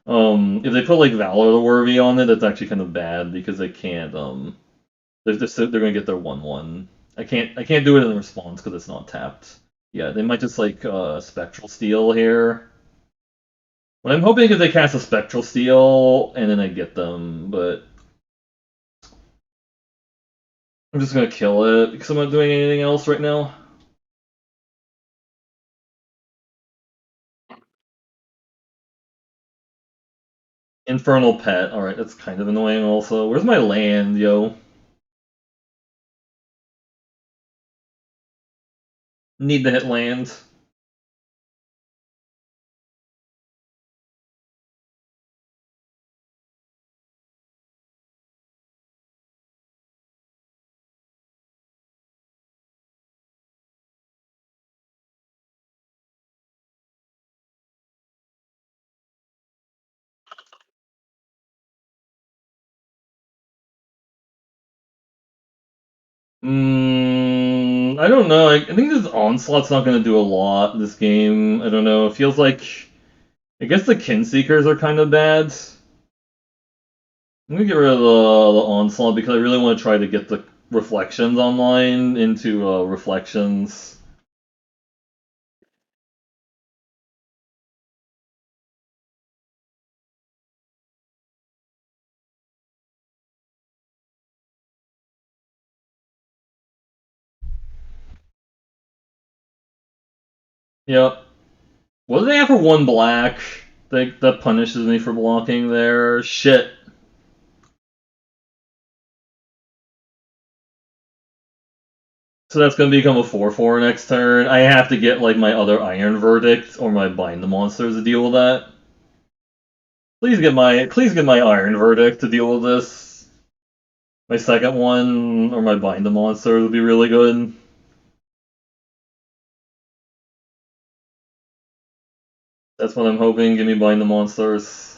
Valor the Worthy on it, that's actually kind of bad because they can't, they're gonna get their 1/1. I can't do it in response because it's not tapped. Yeah, they might just like Spectral Steel here. What I'm hoping is they cast a Spectral Steel and then I get them, but I'm just gonna kill it because I'm not doing anything else right now. Infernal Pet. Alright, that's kind of annoying also. Where's my land, yo? Need to hit land. I don't know. I think this Onslaught's not going to do a lot this game. I don't know. It feels like. I guess the Kinseekers are kind of bad. I'm going to get rid of the Onslaught because I really want to try to get the Reflections online into Reflections. Yep. What do they have for one black? That punishes me for blocking there. Shit. So that's gonna become a 4/4 next turn. I have to get like my other Iron Verdict or my Bind the Monsters to deal with that. Please get my Iron Verdict to deal with this. My second one or my Bind the Monsters would be really good. That's what I'm hoping. Give me Bind the Monsters.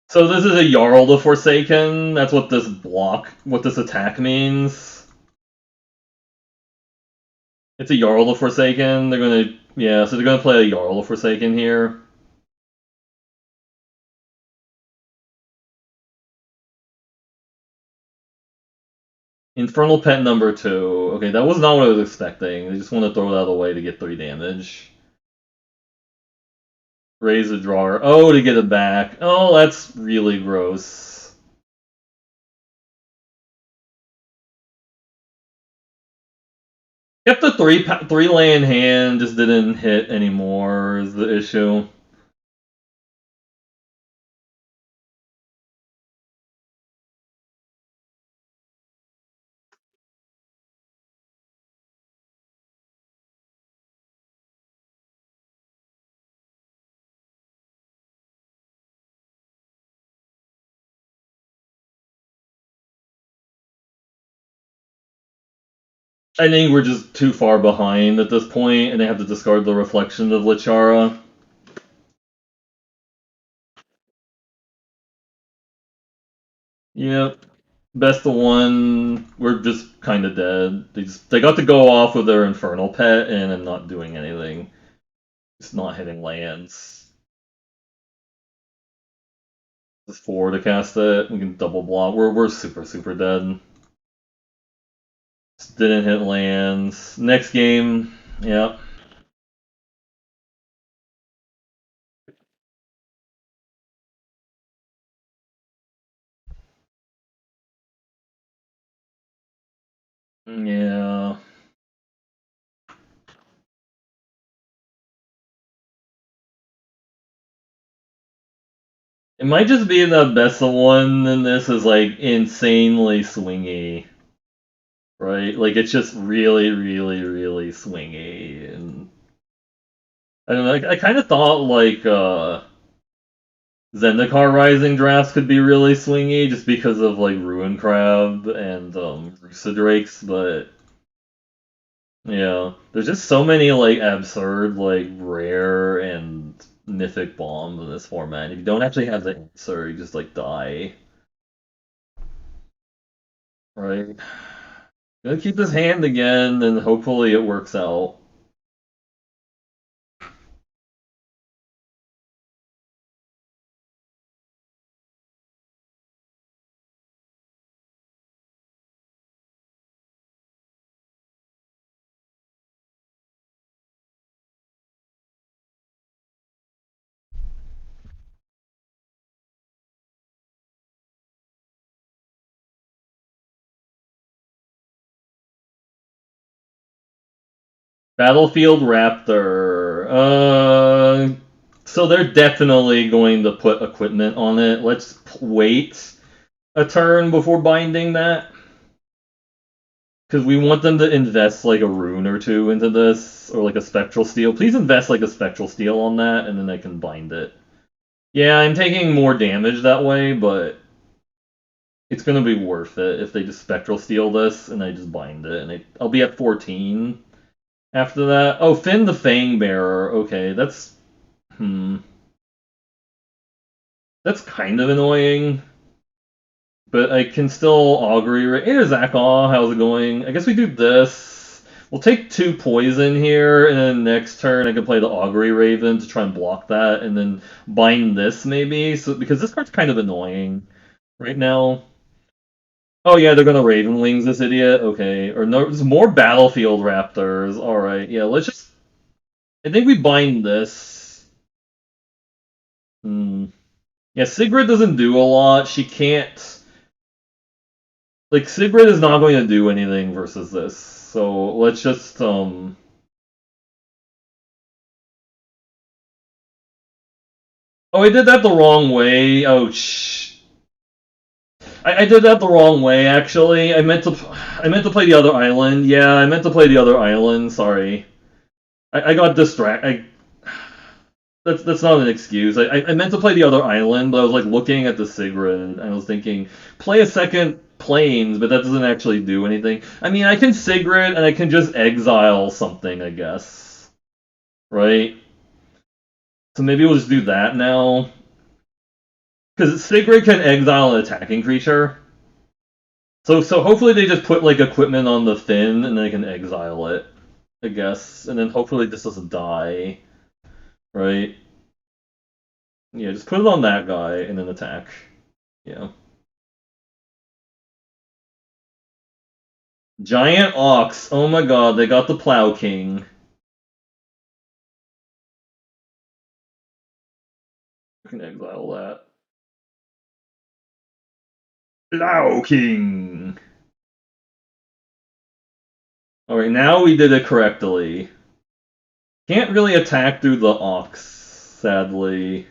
So this is a Jarl the Forsaken. That's what this attack means. It's a Jarl the Forsaken. So they're gonna play a Jarl the Forsaken here. Infernal Pet number 2. Okay, that was not what I was expecting. They just want to throw that away to get 3 damage. Raise the drawer. Oh, to get it back. Oh, that's really gross. Kept the 3 land hand, just didn't hit anymore is the issue. I think we're just too far behind at this point, and they have to discard the Reflections of Littjara. Yep. Best of one. We're just kind of dead. They got to go off with their Infernal Pet and I'm not doing anything. Just not hitting lands. Just 4 to cast it. We can double block. We're super dead. Just didn't hit lands. Next game. Yep. Yeah. It might just be the best of one, and this is like insanely swingy. Right? Like it's just really swingy. And I don't know, I kind of thought like Zendikar Rising drafts could be really swingy just because of like Ruin Crab and Roosa Drakes, but yeah, there's just so many like absurd, like rare and mythic bombs in this format. If you don't actually have the answer, you just like die. Right? Gonna keep this hand again, and hopefully it works out. Battlefield Raptor. So they're definitely going to put equipment on it. Let's wait a turn before binding that. Because we want them to invest like a rune or two into this, or like a spectral steel. Please invest like a spectral steel on that, and then they can bind it. Yeah, I'm taking more damage that way, but it's gonna be worth it if they just spectral steel this and I just bind it, and I'll be at 14 after that. Oh, Finn the Fang Bearer. Okay, that's that's kind of annoying. But I can still augury. Hey, Zakaw, how's it going? I guess we do this. We'll take 2 poison here, and then next turn I can play the Augury Raven to try and block that, and then bind this maybe. So because this card's kind of annoying right now. Oh yeah, they're gonna Raven Wings this idiot. Okay, or no, there's more Battlefield Raptors. All right, yeah, let's just. I think we bind this. Yeah, Sigrid doesn't do a lot. She can't. Like Sigrid is not going to do anything versus this. So let's just Oh, I did that the wrong way. Oh, shh. I did that the wrong way, actually. I meant to play the other island. Yeah, I meant to play the other island. Sorry. I got distracted. That's not an excuse. I meant to play the other island, but I was like looking at the Sigrid, and I was thinking, play a second planes, but that doesn't actually do anything. I mean, I can Sigrid, and I can just exile something, I guess. Right? So maybe we'll just do that now. Because Sigrid can exile an attacking creature. So hopefully they just put like equipment on the Finn, and they can exile it, I guess. And then hopefully this doesn't die. Right? Yeah, just put it on that guy, and then attack. Yeah. Giant Ox. Oh my god, they got the Plow King. I can exile that. Plow King! Alright, now we did it correctly. Can't really attack through the Ox, sadly.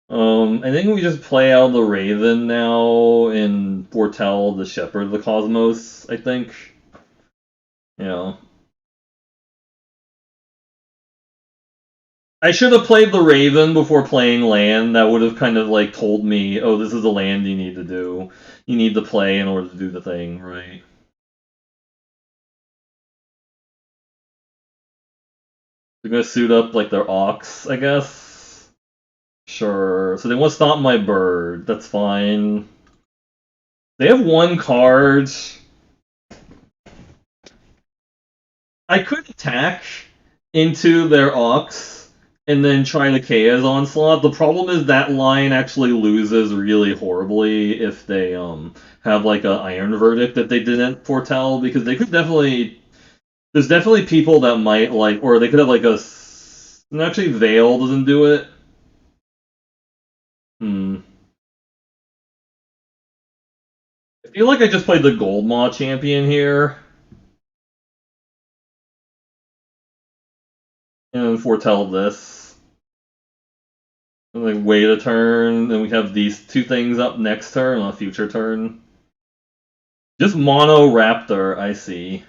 I think we just play out the Raven now and foretell the Shepherd of the Cosmos, I think. Yeah. I should have played the Raven before playing land. That would have kind of like told me, oh, this is the land you need to do. You need to play in order to do the thing, right? They're gonna suit up like their Ox, I guess. Sure. So they want to stop my bird. That's fine. They have one card. I could attack into their Ox and then try to Chaos Onslaught. The problem is that line actually loses really horribly if they have like an Iron Verdict that they didn't foretell, because they could definitely. There's definitely people that might like, or they could have like a. Actually, Veil doesn't do it. I feel like I just played the Gold Maw champion here. And foretell this. And like wait a turn, and we have these two things up next turn on a future turn. Just mono Raptor, I see.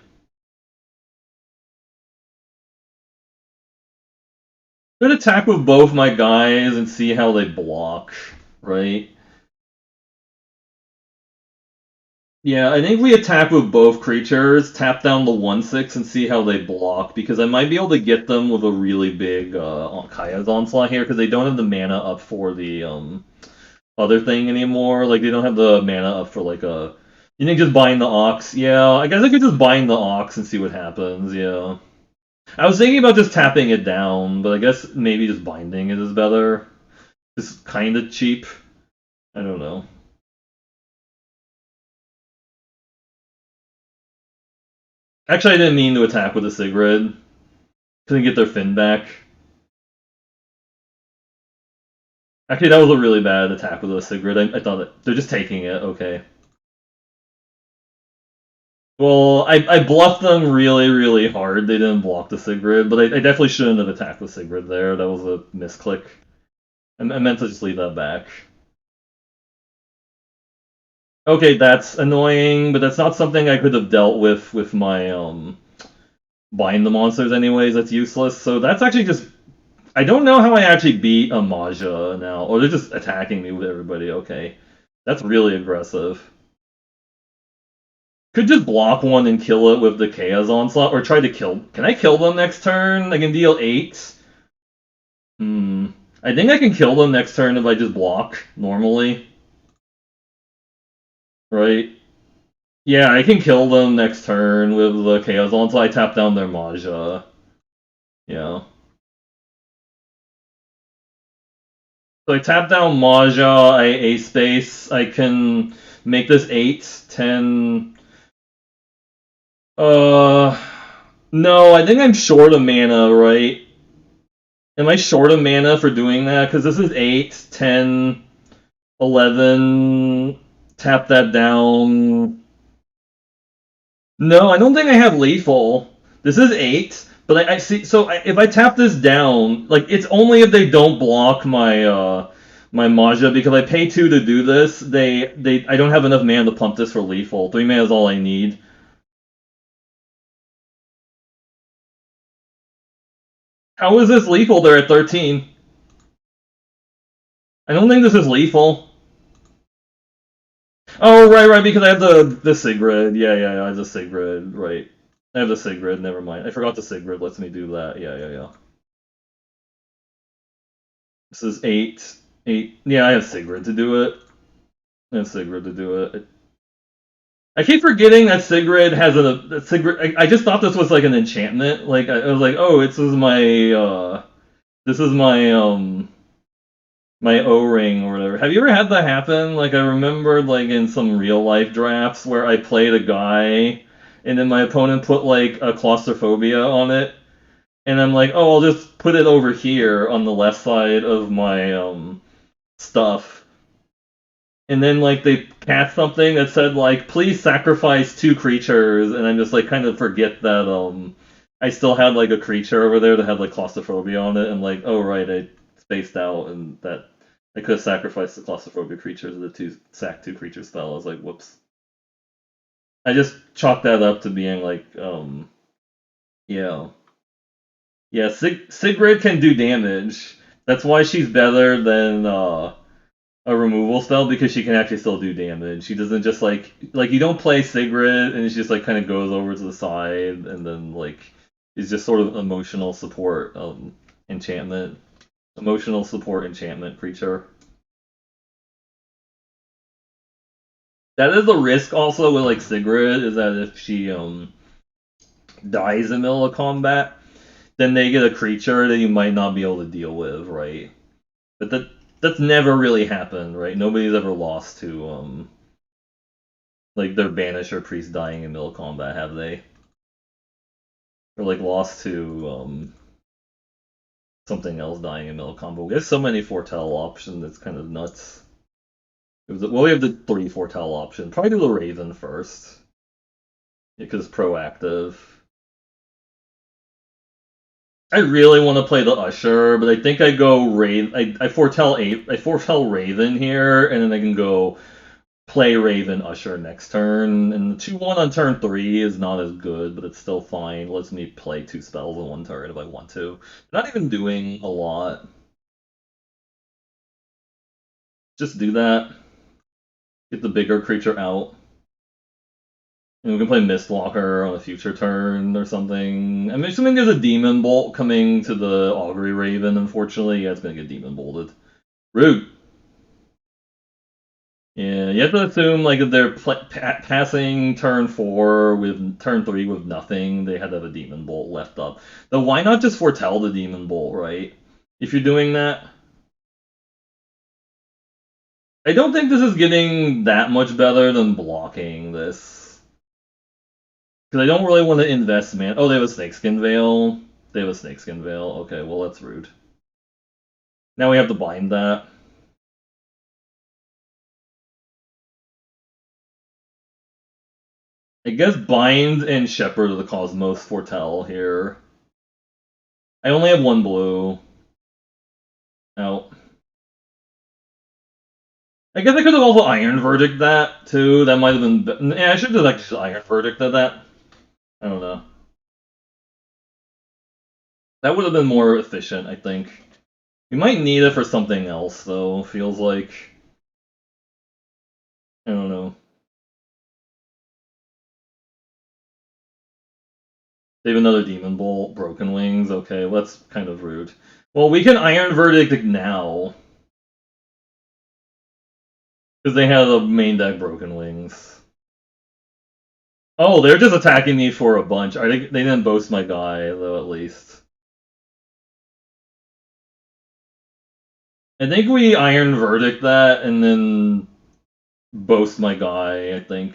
Could attack with both my guys and see how they block, right? Yeah, I think we attack with both creatures, tap down the 1/6 and see how they block, because I might be able to get them with a really big Kaya's Onslaught here, because they don't have the mana up for the other thing anymore. Like, they don't have the mana up for like a... You think just bind the Ox? Yeah, I guess I could just bind the Ox and see what happens, yeah. I was thinking about just tapping it down, but I guess maybe just binding it is better. It's kind of cheap. I don't know. Actually, I didn't mean to attack with a Sigrid. Couldn't get their fin back. Actually, that was a really bad attack with a Sigrid. I thought that they're just taking it. Okay. Well, I bluffed them really, really hard. They didn't block the Sigrid, but I definitely shouldn't have attacked with Sigrid there. That was a misclick. I meant to just leave that back. Okay, that's annoying, but that's not something I could have dealt with my bind the monsters anyways. That's useless. So that's actually just... I don't know how I actually beat Amaja now. Oh, they're just attacking me with everybody. Okay. That's really aggressive. Could just block one and kill it with the Chaos Onslaught, or try to kill... Can I kill them next turn? I can deal 8. I think I can kill them next turn if I just block, normally. Right? Yeah, I can kill them next turn with the Chaos Onslaught. I tap down their Maja. Yeah. So I tap down Maja, I A-space, I can make this 8, 10... No, I think I'm short of mana, right? Am I short of mana for doing that? Because this is 8, 10, 11, tap that down... No, I don't think I have lethal. This is 8. But I see, so if I tap this down, like, it's only if they don't block my my Maja, because I pay 2 to do this. I don't have enough mana to pump this for lethal. 3 mana is all I need. How is this lethal? They're at 13. I don't think this is lethal. Oh, right, because I have the Sigrid. Yeah, I have the Sigrid, right. I have the Sigrid, never mind. I forgot the Sigrid lets me do that. Yeah. This is 8. 8. Yeah, I have Sigrid to do it. I keep forgetting that Sigrid has a Sigrid. I just thought this was like an enchantment. Like I was like, oh, this is my O-ring or whatever. Have you ever had that happen? Like I remembered like in some real life drafts where I played a guy and then my opponent put like a claustrophobia on it, and I'm like, oh, I'll just put it over here on the left side of my stuff. And then like they cast something that said like please sacrifice 2 creatures, and I'm just like kind of forget that I still had like a creature over there that had like claustrophobia on it, and like, oh right, I spaced out and that I could have sacrificed the claustrophobia creatures of the 2 creature spell. I was like, whoops. I just chalked that up to being like yeah. Yeah, Sigrid can do damage. That's why she's better than a removal spell, because she can actually still do damage. She doesn't just like you don't play Sigrid and she just like kind of goes over to the side and then like is just sort of emotional support enchantment. Emotional support enchantment creature. That is the risk also with like Sigrid, is that if she dies in the middle of combat, then they get a creature that you might not be able to deal with, right? But that's never really happened, right? Nobody's ever lost to like their banisher priest dying in middle combat, have they? Or like lost to something else dying in middle combat. We have so many foretell options, it's kind of nuts. Well, we have the 3 foretell option. Probably do the Raven first, because it's proactive. I really want to play the Usher, but I think I go Raven. I foretell Raven here, and then I can go play Raven Usher next turn. And the 2/1 on turn 3 is not as good, but it's still fine. It lets me play 2 spells in 1 turn if I want to. Not even doing a lot. Just do that. Get the bigger creature out. And we can play Mistwalker on a future turn or something. I'm assuming there's a Demon Bolt coming to the Augury Raven, unfortunately. Yeah, it's gonna get Demon Bolted. Rude. Yeah, you have to assume like if they're passing turn 4 with turn 3 with nothing, they had to have a Demon Bolt left up. Though why not just foretell the Demon Bolt, right? If you're doing that. I don't think this is getting that much better than blocking this. Because I don't really want to invest, man. Oh, they have a Snakeskin Veil. Okay, well, that's rude. Now we have to bind that. I guess bind and Shepherd of the Cosmos foretell here. I only have 1 blue. Out. I guess I could have also Iron Verdict that, too. That might have been... Yeah, I should have actually Iron Verdict that. I don't know. That would have been more efficient, I think. We might need it for something else, though, feels like. I don't know. They have another Demon Bolt, Broken Wings. Okay, well, that's kind of rude. Well, we can Iron Verdict now. Because they have a main deck Broken Wings. Oh, they're just attacking me for a bunch. They didn't boast my guy, though, at least. I think we Iron Verdict that, and then boast my guy, I think.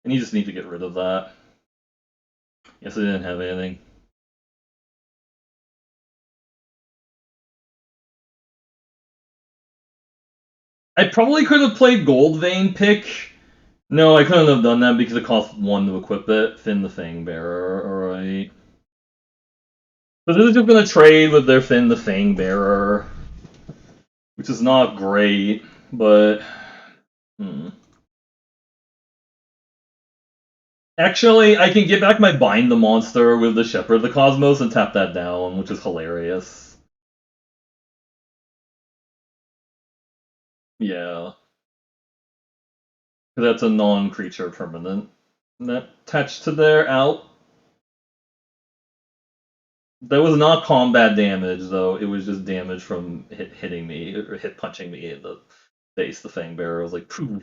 And you just need to get rid of that. Yes, I didn't have anything. I probably could have played Gold Vein Pick. No, I couldn't have done that because it cost 1 to equip it. Finn the Fangbearer, alright. So this is just gonna trade with their Finn the Fangbearer. which is not great, but Actually, I can get back my Bind the Monster with the Shepherd of the Cosmos and tap that down, which is hilarious. Yeah. That's a non-creature permanent. And that attached to their out. That was not combat damage, though. It was just damage from hitting me, or hit punching me in the face, the Fangbearer. I was like, phew.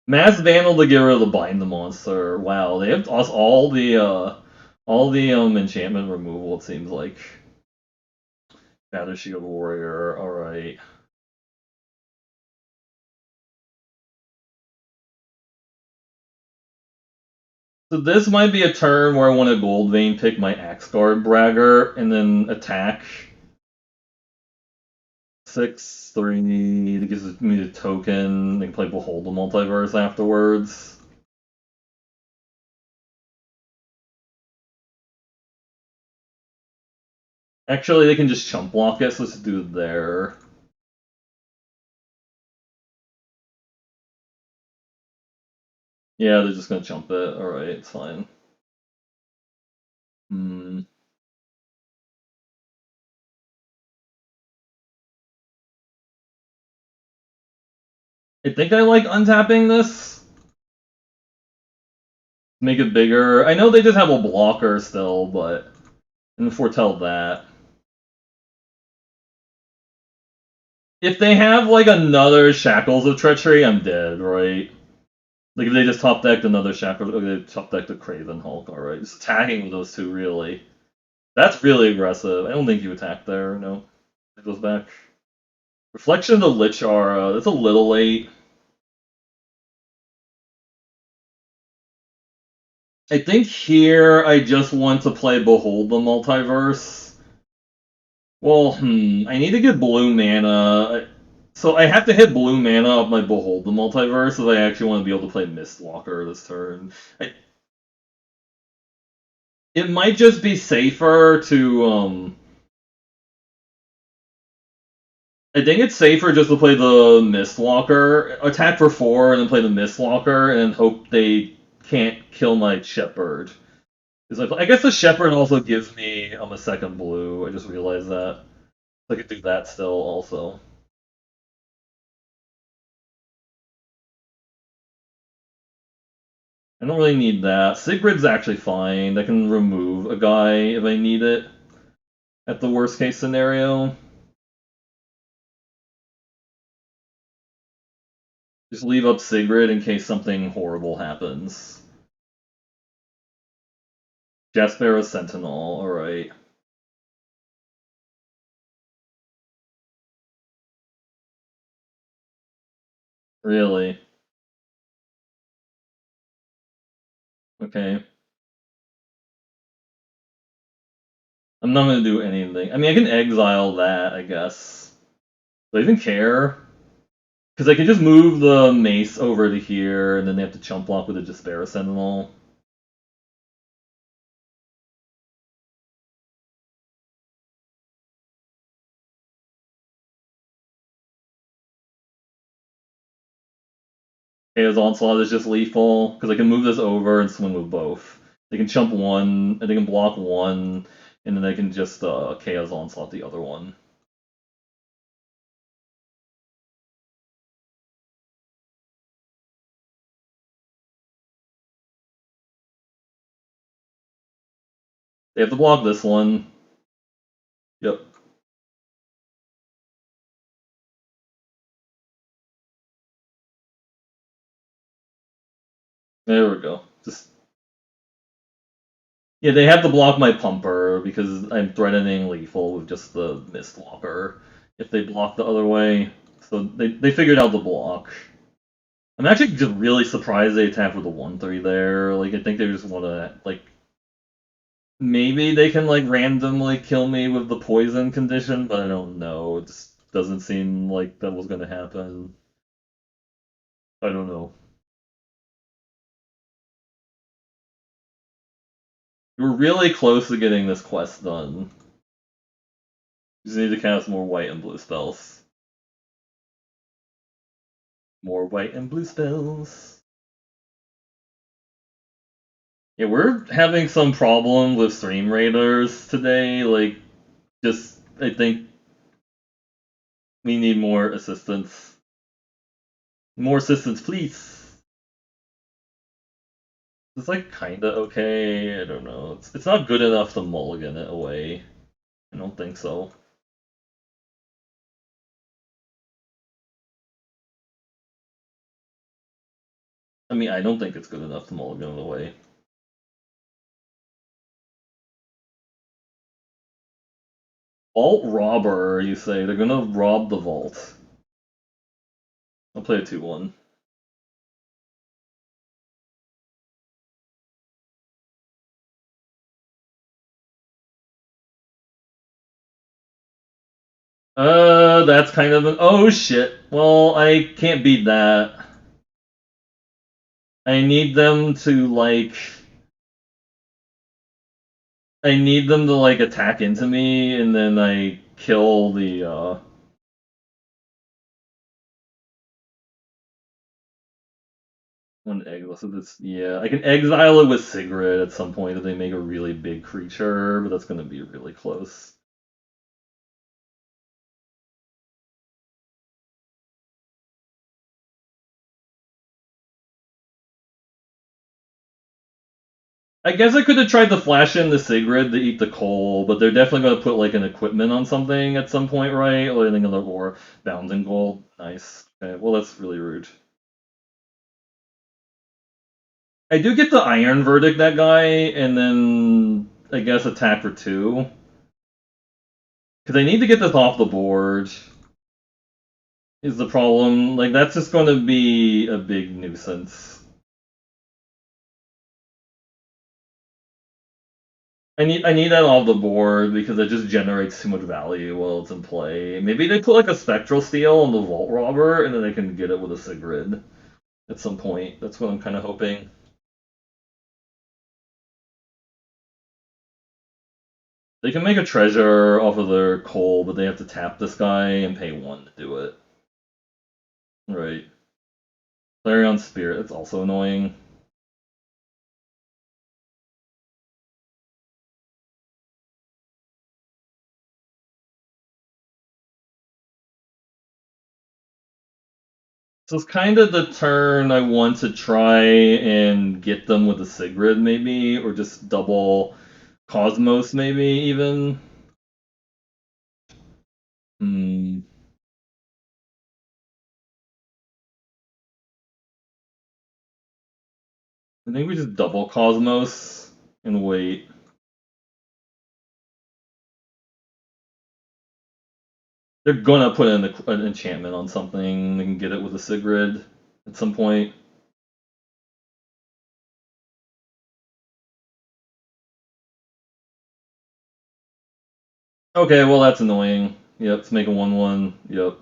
Mass Vandal to get rid of the Bind the Monster. Wow, they have all the enchantment removal, it seems like. Shadow Shield Warrior, alright. So this might be a turn where I want to Gold Vein pick my Axguard Bragger and then attack. 6/3 that gives me the token. They can play Behold the Multiverse afterwards. Actually, they can just chump block it, so let's do it there. Yeah, they're just gonna chump it. Alright, it's fine. I think I like untapping this. Make it bigger. I know they just have a blocker still, but and foretell that. If they have like another Shackles of Treachery, I'm dead, right? Like if they just top decked another Shackles, they top decked a Craven Hulk, alright. Just attacking with those two, really. That's really aggressive. I don't think you attack there, no. It goes back. Reflections of Littjara, that's a little late. I think here I just want to play Behold the Multiverse. Well, I need to get blue mana. So I have to hit blue mana of my Behold the Multiverse if I actually want to be able to play Mistwalker this turn. It might just be safer to, I think it's safer just to play the Mistwalker, attack for 4, and then play the Mistwalker, and hope they can't kill my Shepherd. I guess the Shepherd also gives me a second blue. I just realized that. I could do that still also. I don't really need that. Sigrid's actually fine. I can remove a guy if I need it. At the worst case scenario. Just leave up Sigrid in case something horrible happens. Jaspera Sentinel, alright. Really? Okay. I'm not gonna do anything. I mean, I can exile that, I guess. Do I even care? Because I can just move the mace over to here, and then they have to chump block with a Jaspera Sentinel. Chaos Onslaught is just lethal, because I can move this over and swing with both. They can chump one, and they can block one, and then they can just Chaos Onslaught the other one. They have to block this one. Yep. There we go. Just yeah, they have to block my Pumper because I'm threatening lethal with just the Mistwalker. If they block the other way, so they figured out the block. I'm actually just really surprised they attacked with a 1/3 there. Like I think they just want to like maybe they can like randomly kill me with the poison condition, but I don't know. It just doesn't seem like that was gonna happen. I don't know. We were really close to getting this quest done. Just need to cast more white and blue spells. More white and blue spells. Yeah, we're having some problem with stream raiders today. Like, just, I think we need more assistance. More assistance, please. It's like kinda okay. I don't know. It's not good enough to mulligan it away. I don't think so. I mean, I don't think it's good enough to mulligan it away. Vault robber, you say? They're gonna rob the vault. I'll play a 2-1. That's kind of an oh shit. Well, I can't beat that. I need them to like I need them to like attack into me and then I kill the one egg. So this, yeah, I can exile it with Sigrid at some point if they make a really big creature, but that's gonna be really close. I guess I could have tried to flash in the Sigrid to eat the coal, but they're definitely gonna put like an equipment on something at some point, right? Or anything other or bounding gold. Nice. Okay, well that's really rude. I do get the Iron Verdict that guy, and then I guess attack for 2. Because I need to get this off the board. Is the problem. Like, that's just going to be a big nuisance. I need that off the board because it just generates too much value while it's in play. Maybe they put like a Spectral Steel on the Vault Robber, and then they can get it with a Sigrid at some point. That's what I'm kind of hoping. They can make a treasure off of their coal, but they have to tap this guy and pay 1 to do it. Right. Clarion Spirit, that's also annoying. So it's kind of the turn I want to try and get them with a Sigrid, maybe, or just double Cosmos, maybe, even. Hmm. I think we just double Cosmos and wait. They're gonna put in an enchantment on something and get it with a Sigrid at some point. Okay, well that's annoying. Yep, let's make a 1/1. Yep.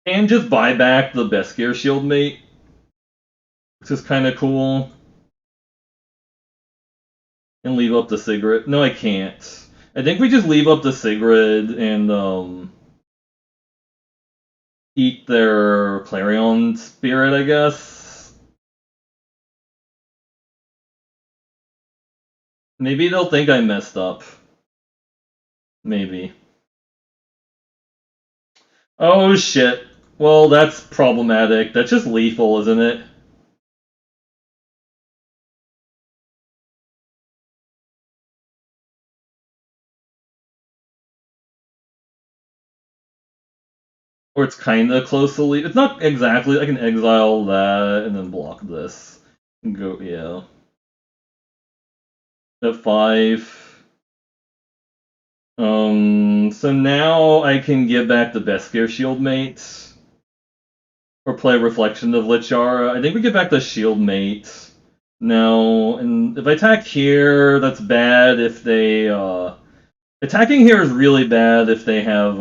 And just buy back the Beskir Shield Mate, which is kind of cool. And leave up the Sigrid. No, I can't. I think we just leave up the Sigrid and eat their Clarion Spirit, I guess. Maybe they'll think I messed up. Maybe. Oh shit. Well, that's problematic. That's just lethal, isn't it? Or it's kinda close to lethal. It's not exactly. I can exile that and then block this. And go, yeah. At 5. So now I can get back the Beskir Shield Mate. Or play Reflection of Littjara. I think we get back the Shield Mate. Now, and if I attack here, that's bad if they, attacking here is really bad if they have,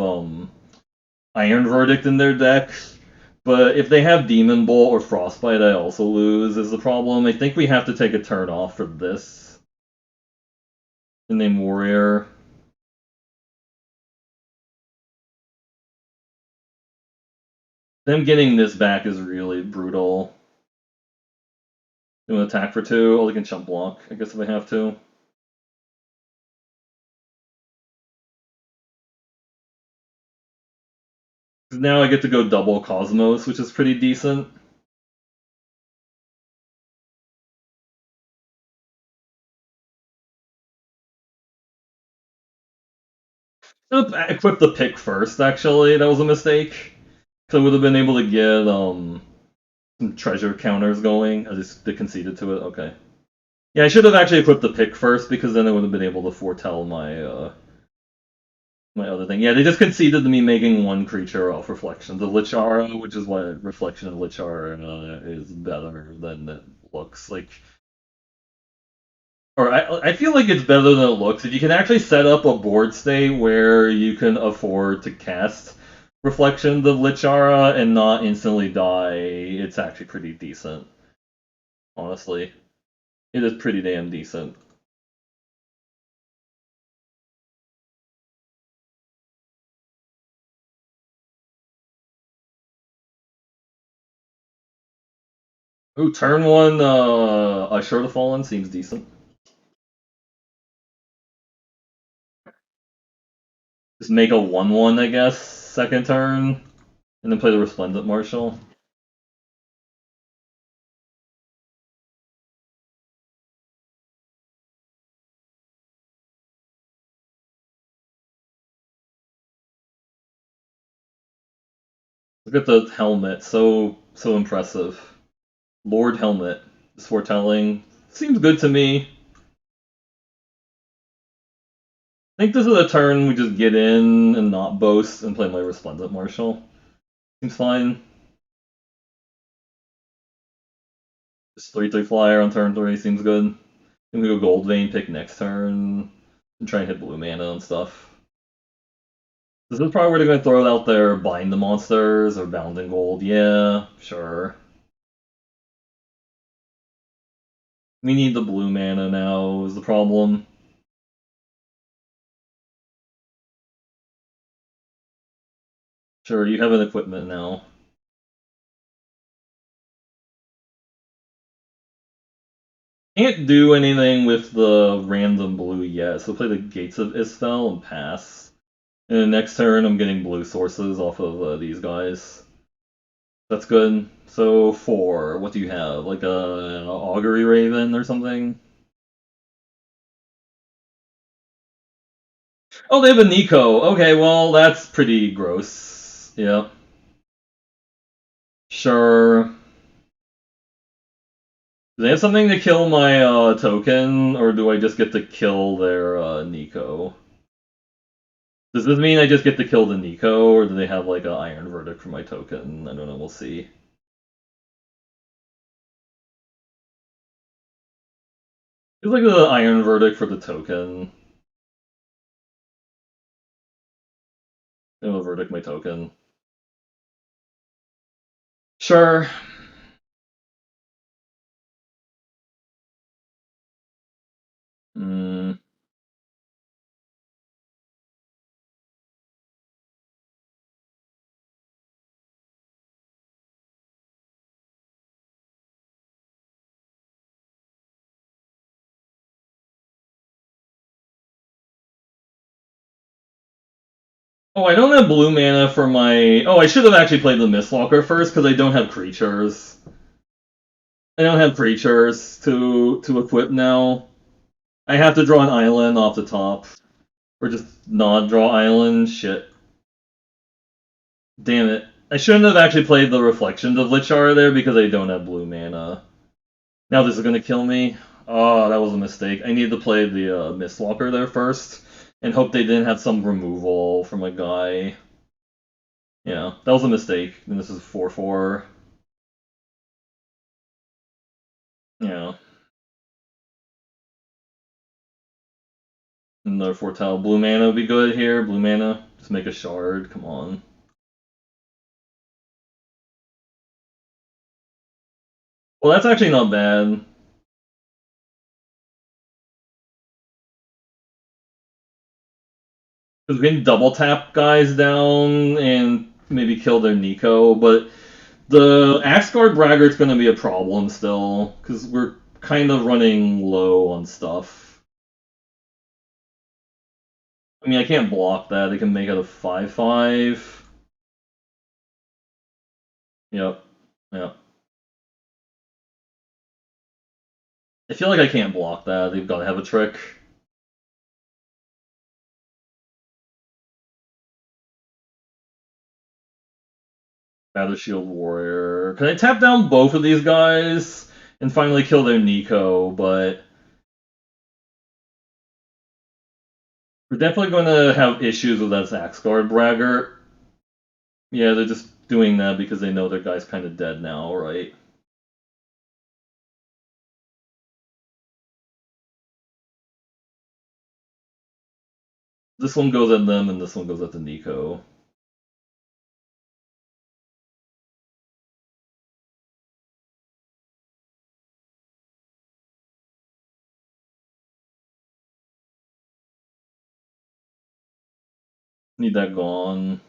Iron Verdict in their deck. But if they have Demon Bolt or Frostbite, I also lose, is the problem. I think we have to take a turn off for this. The name Warrior. Them getting this back is really brutal. They want to attack for 2, or they can chump block, I guess if they have to. Now I get to go double Cosmos, which is pretty decent. Equip the pick first, actually. That was a mistake. So I would have been able to get some treasure counters going. I just they conceded to it. Okay. Yeah, I should have actually equipped the pick first because then I would have been able to foretell my my other thing. Yeah, they just conceded to me making one creature off Reflections of Littjara, which is why Reflection of Littjara is better than it looks. Like, or I feel like it's better than it looks. If you can actually set up a board state where you can afford to cast Reflections of Littjara and not instantly die, it's actually pretty decent. Honestly, it is pretty damn decent. Ooh, turn 1, Assure the Fallen seems decent. Just make a 1/1, I guess, second turn, and then play the Resplendent Marshal. Look at the helmet, so impressive. Lord Helmet, this foretelling seems good to me. I think this is a turn we just get in and not boast and play my Resplendent Marshal. Seems fine. Just 3/3 flyer on turn 3 seems good. Then we go Gold Vein pick next turn and try and hit blue mana and stuff. This is probably where they're going to throw out their Bind the Monsters or Bound in Gold. Yeah, sure. We need the blue mana now, is the problem. Sure, you have an equipment now. Can't do anything with the random blue yet, so play the Gates of Isfel and pass. And then next turn, I'm getting blue sources off of these guys. That's good. So 4, what do you have? Like a Augury Raven or something? Oh, they have a Nico. Okay, well, that's pretty gross. Yeah. Sure. Do they have something to kill my token, or do I just get to kill their Nico? Does this mean I just get to kill the Nico, or do they have like an Iron Verdict for my token? I don't know, we'll see. It's like the Iron Verdict for the token. It'll verdict my token. Sure. Mm. Oh, I don't have blue mana for my... Oh, I should have actually played the Mistwalker first, because I don't have creatures. I don't have creatures to equip now. I have to draw an island off the top. Or just not draw island. Shit. Damn it. I shouldn't have actually played the Reflections of Littjara there because I don't have blue mana. Now this is going to kill me. Oh, that was a mistake. I need to play the Mistwalker there first and hope they didn't have some removal from a guy. Yeah, that was a mistake. And this is 4/4. Yeah. Another foretell. Blue mana would be good here. Blue mana. Just make a shard. Come on. Well, that's actually not bad. Because we can double tap guys down and maybe kill their Nico, but the Axe Guard Braggart's going to be a problem still, because we're kind of running low on stuff. I mean, I can't block that. They can make it a 5/5. Yep. Yep. I feel like I can't block that. They've got to have a trick. Battle Shield Warrior. Can I tap down both of these guys and finally kill their Nico? But we're definitely going to have issues with that Axe Guard Braggart. Yeah, they're just doing that because they know their guy's kind of dead now, right? This one goes at them and this one goes at the Nico. Need that gone.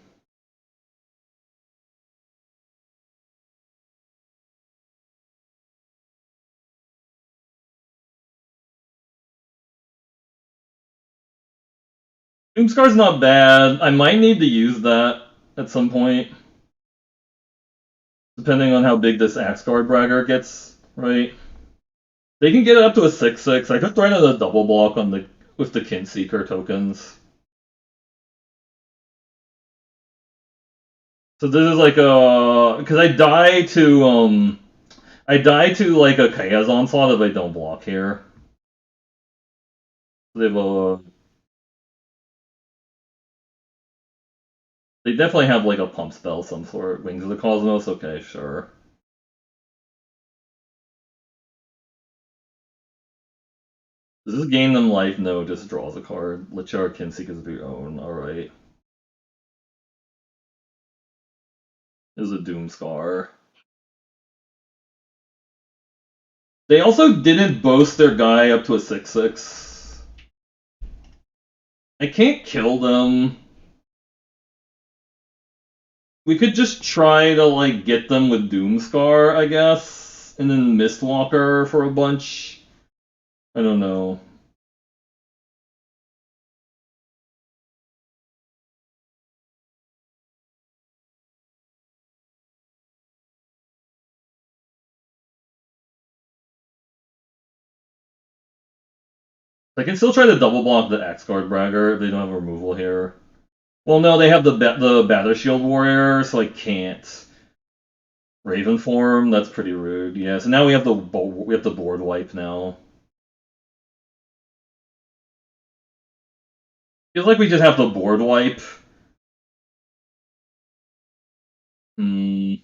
Doomskar's not bad. I might need to use that at some point. Depending on how big this Axe Guard Bragger gets, right? They can get it up to a 6/6. I could throw in a double block on the with the Kinseeker tokens. So this is like a because I die to like a Chaos Onslaught if I don't block here. They have a they definitely have like a pump spell some sort. Wings of the Cosmos. Okay, sure. Does this gain them life? No, just draws a card. Littjara Kinseek is their own. Alright. Is a Doomskar. They also didn't boast their guy up to a 6/6. I can't kill them. We could just try to like get them with Doomskar, I guess, and then Mistwalker for a bunch. I don't know. I can still try to double block the Axe Guard Bragger if they don't have removal here. Well, no, they have the Battle Shield Warrior, so I can't. Raven form, that's pretty rude. Yeah, so now we have the board wipe now. Feels like we just have the board wipe. Hmm.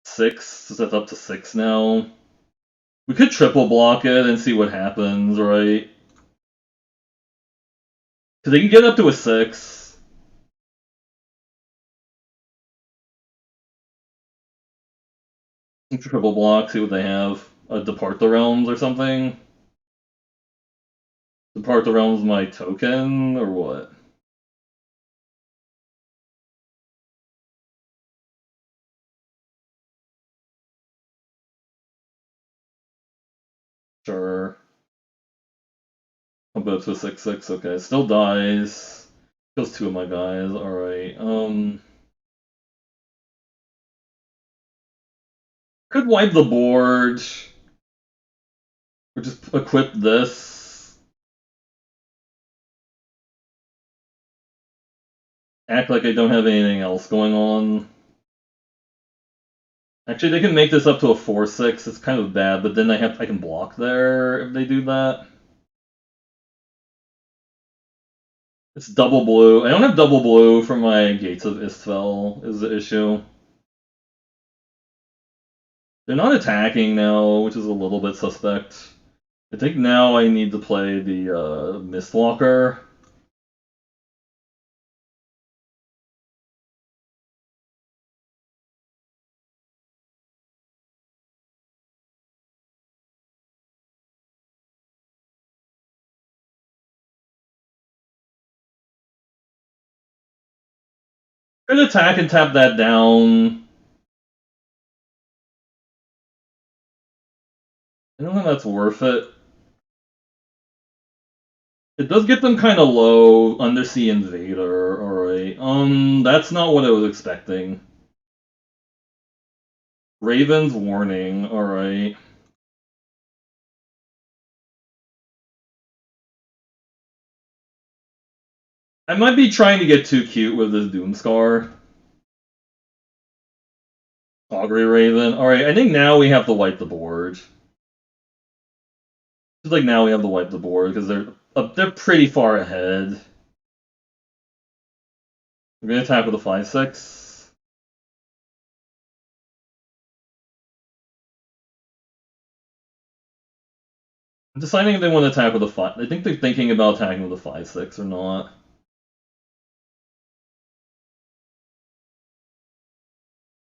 6, so that's up to 6 now. We could triple block it and see what happens, right? Because they can get up to a 6. Triple block, see what they have. Depart the Realms or something? Depart the Realms my token, or what? Sure. I'll go to a 6/6, okay. Still dies. Kills 2 of my guys, alright. Could wipe the board. Or just equip this. Act like I don't have anything else going on. Actually, they can make this up to a 4/6. It's kind of bad, but then I can block there if they do that. It's double blue. I don't have double blue for my Gates of Istvel is the issue. They're not attacking now, which is a little bit suspect. I think now I need to play the Mistwalker. Could attack and tap that down. I don't think that's worth it. It does get them kind of low. Undersea Invader, alright. That's not what I was expecting. Raven's Warning, alright. I might be trying to get too cute with this Doomskar. Augury Raven. Alright, I think now we have to wipe the board. Just like now we have to wipe the board because they're pretty far ahead. We're gonna attack with a 5/6. I'm deciding if they want to attack with a 5. I think they're thinking about attacking with a 5/6 or not.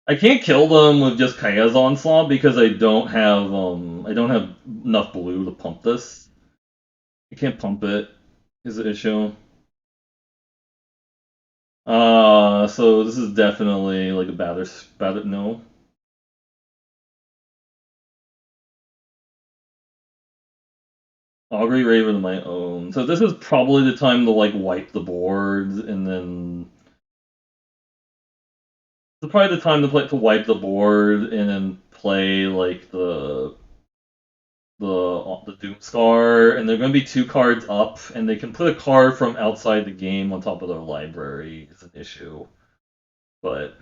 I can't kill them with just Chaos Onslaught because I don't have enough blue to pump this. I can't pump it. Is the issue. So this is definitely like a batter no. Augury Raven of my own. So this is probably the time to like wipe the board and then it's probably the time to wipe the board and then play like the Doomskar, and they're going to be 2 cards up, and they can put a card from outside the game on top of their library. Is an issue, but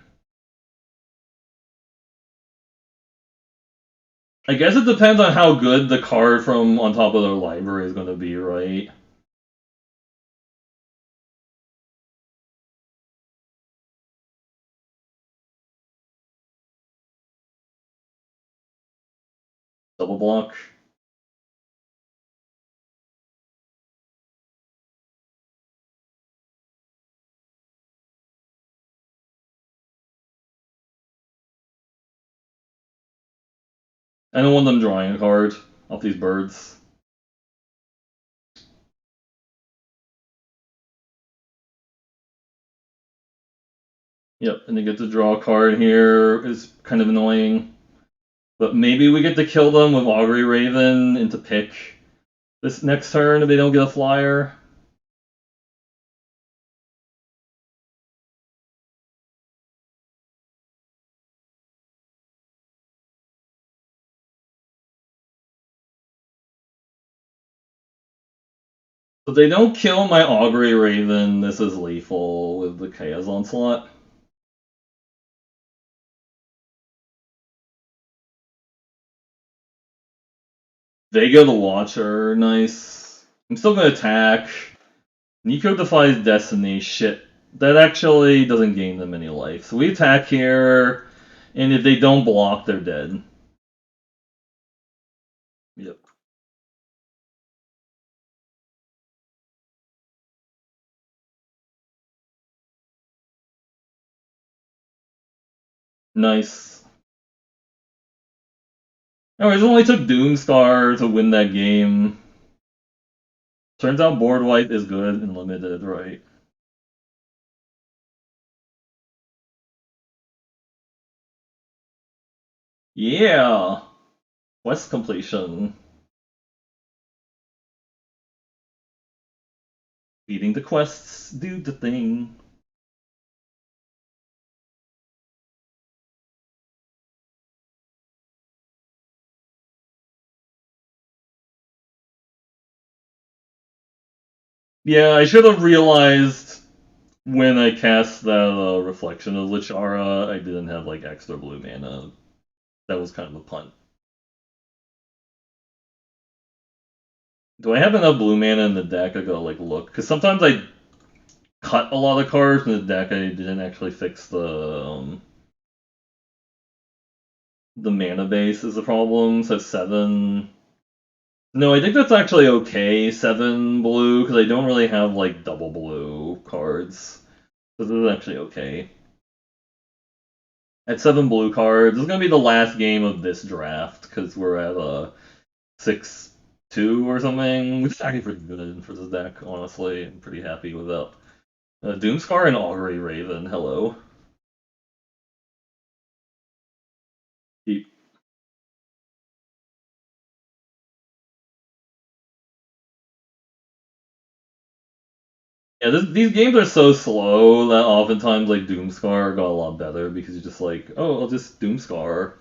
I guess it depends on how good the card from on top of their library is going to be, right? Double block. I don't want them drawing a card off these birds. Yep, and they get to draw a card here is kind of annoying. But maybe we get to kill them with Augury Raven into pick this next turn if they don't get a flyer. So they don't kill my Augury Raven. This is lethal with the Chaos Onslaught. Vega the Watcher, nice. I'm still gonna attack. Nico defies Destiny, shit. That actually doesn't gain them any life. So we attack here, and if they don't block, they're dead. Yep. Nice. Anyways, it only took Doomskar to win that game. Turns out board wipe is good and limited, right? Yeah! Quest completion. Beating the quests, do the thing. Yeah, I should have realized when I cast that Reflection of Littjara, I didn't have like extra blue mana. That was kind of a punt. Do I have enough blue mana in the deck? I gotta like look, because sometimes I cut a lot of cards in the deck. I didn't actually fix the mana base is the problem. So 7. No, I think that's actually okay. 7 blue because I don't really have like double blue cards. So this is actually okay. At 7 blue cards, this is gonna be the last game of this draft because we're at a 6-2 or something, which is actually pretty good for this deck. Honestly, I'm pretty happy with that. Doomskar and Augury Raven. Hello. Keep. Yeah, these games are so slow that oftentimes like Doomskar got a lot better because you're just like, oh, I'll just Doomskar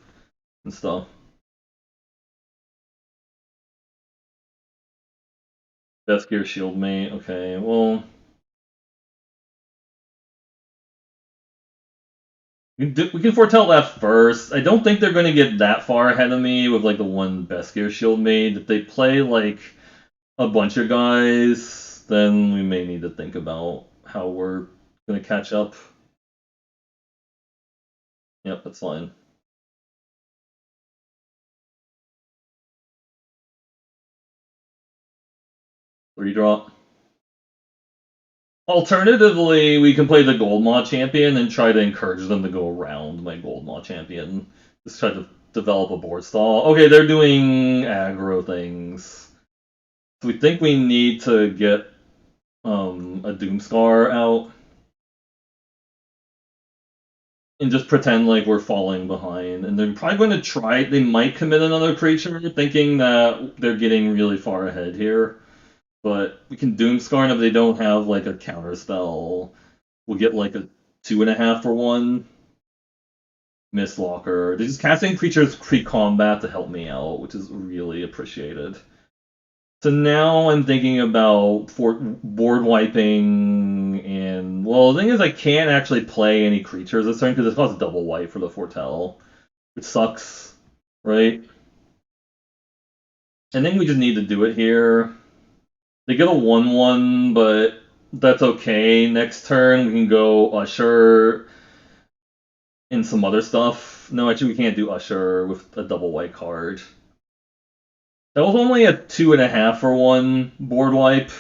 and stuff. Best gear shield mate. Okay, well, we can foretell that first. I don't think they're going to get that far ahead of me with like the one best gear shield mate. If they play like a bunch of guys, then we may need to think about how we're going to catch up. Yep, that's fine. 3 drop. Alternatively, we can play the Gold Maw champion and try to encourage them to go around my Gold Maw champion. Just try to develop a board stall. Okay, they're doing aggro things. So we think we need to get a Doomskar out and just pretend like we're falling behind. And they're probably going to try. They might commit another creature, thinking that they're getting really far ahead here. But we can Doomskar, and if they don't have like a counter spell, we'll get like a 2.5 for 1. Mistwalker. They're just casting creatures pre-combat to help me out, which is really appreciated. So now I'm thinking about board wiping, and well, the thing is, I can't actually play any creatures this turn because it costs double wipe for the foretell, which sucks, right? I think we just need to do it here. They get a 1/1, but that's okay. Next turn we can go Usher and some other stuff. No, actually, we can't do Usher with a double white card. That was only a 2.5 for 1 board wipe.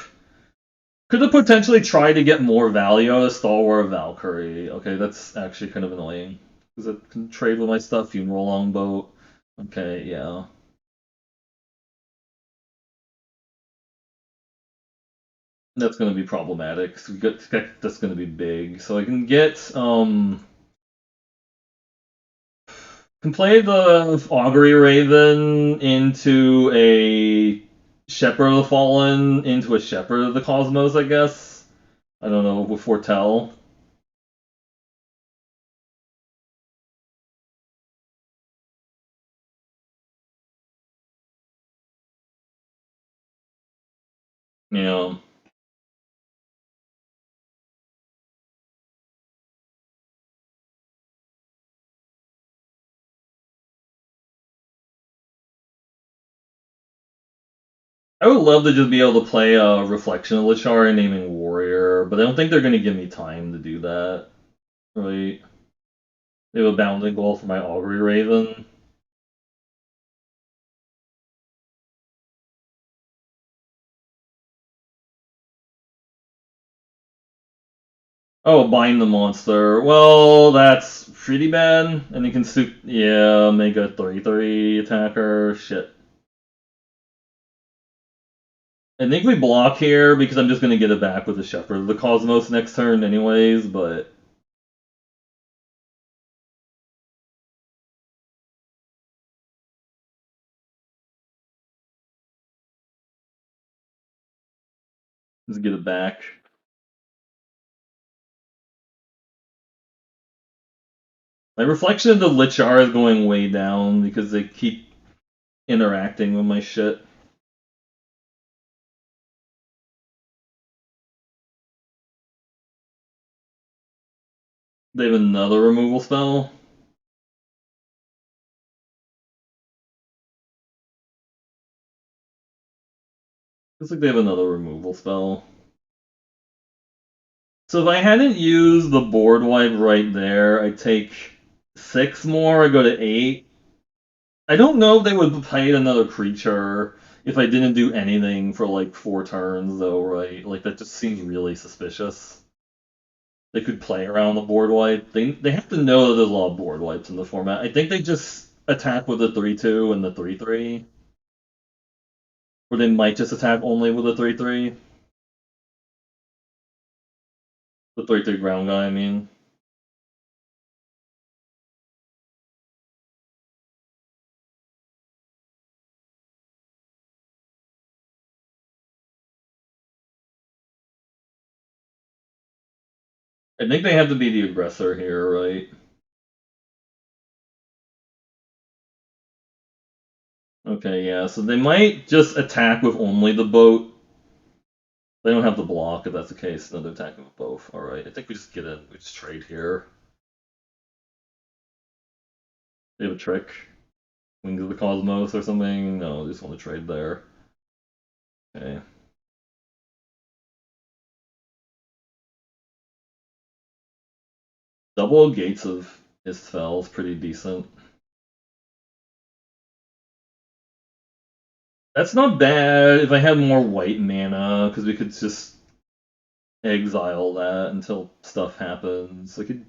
Could have potentially tried to get more value out of Stalwart Valkyrie. Okay, that's actually kind of annoying. Because it can trade with my stuff, Funeral Longboat. Okay, yeah. That's going to be problematic. So that's going to be big. So I can get can play the Augury Raven into a Shepherd of the Fallen into a Shepherd of the Cosmos, I guess. I don't know, with Foretell. You know. I would love to just be able to play a Reflection of Littjara naming Warrior, but I don't think they're going to give me time to do that. Right? They have a bounding goal for my Augury Raven. Oh, bind the monster. Well, that's pretty bad. And you can yeah, make a 3/3 attacker. Shit. I think we block here because I'm just going to get it back with the Shepherd of the Cosmos next turn, anyways, but. Just get it back. My Reflection of the Littjara is going way down because they keep interacting with my shit. They have another removal spell. Looks like they have another removal spell. So if I hadn't used the board wipe right there, I take 6 more, I go to 8. I don't know if they would play another creature if I didn't do anything for like 4 turns, though, right? Like, that just seems really suspicious. They could play around the board wipe. They have to know that there's a lot of board wipes in the format. I think they just attack with the 3/2 and the 3/3. Or they might just attack only with the 3/3. The 3/3 ground guy, I mean. I think they have to be the aggressor here, right? Okay, yeah, so they might just attack with only the boat. They don't have the block if that's the case. No, they're attacking with both. Alright, I think we just get in. We just trade here. They have a trick. Wings of the Cosmos or something. No, they just want to trade there. Okay. Double Gates of Istfell is pretty decent. That's not bad if I had more white mana, because we could just exile that until stuff happens. It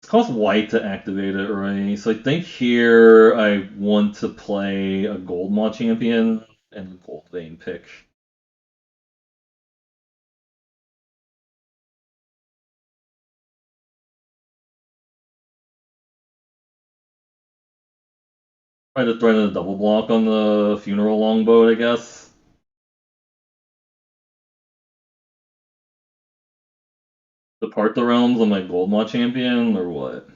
costs white to activate it, right? So I think here I want to play a Gold Maw champion and a Gold Vein pick. Try to threaten a double block on the Funeral Longboat, I guess. Depart the Realms on my Gold Maw champion, or what?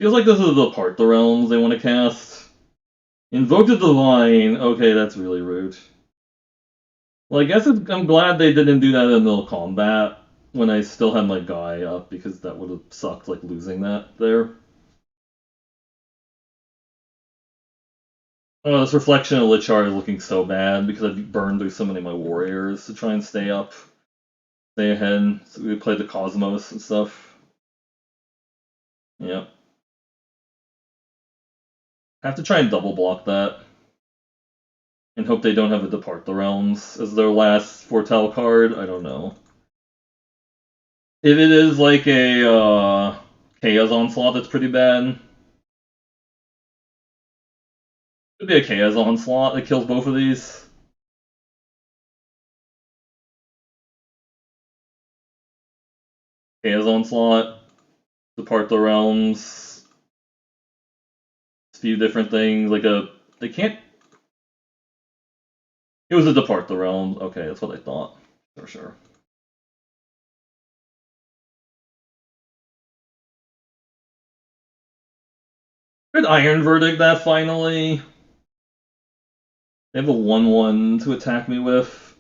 Feels like this is Depart the Realms they want to cast. Invoke the Divine. Okay, that's really rude. Well, I guess I'm glad they didn't do that in middle combat when I still had my guy up, because that would have sucked, like, losing that there. Oh, this Reflection of Littjara is looking so bad because I've burned through so many of my warriors to try and stay up, stay ahead. So we played the Cosmos and stuff. Yep. Have to try and double block that. And hope they don't have a Depart the Realms as their last Foretell card. I don't know. If it is like a Chaos Onslaught, that's pretty bad. Could be a Chaos Onslaught that kills both of these. Chaos Onslaught, Depart the Realms, a few different things. Like a. They can't. It was a Depart the Realms. Okay, that's what I thought. For sure. Good Iron Verdict that finally. They have a 1/1 to attack me with.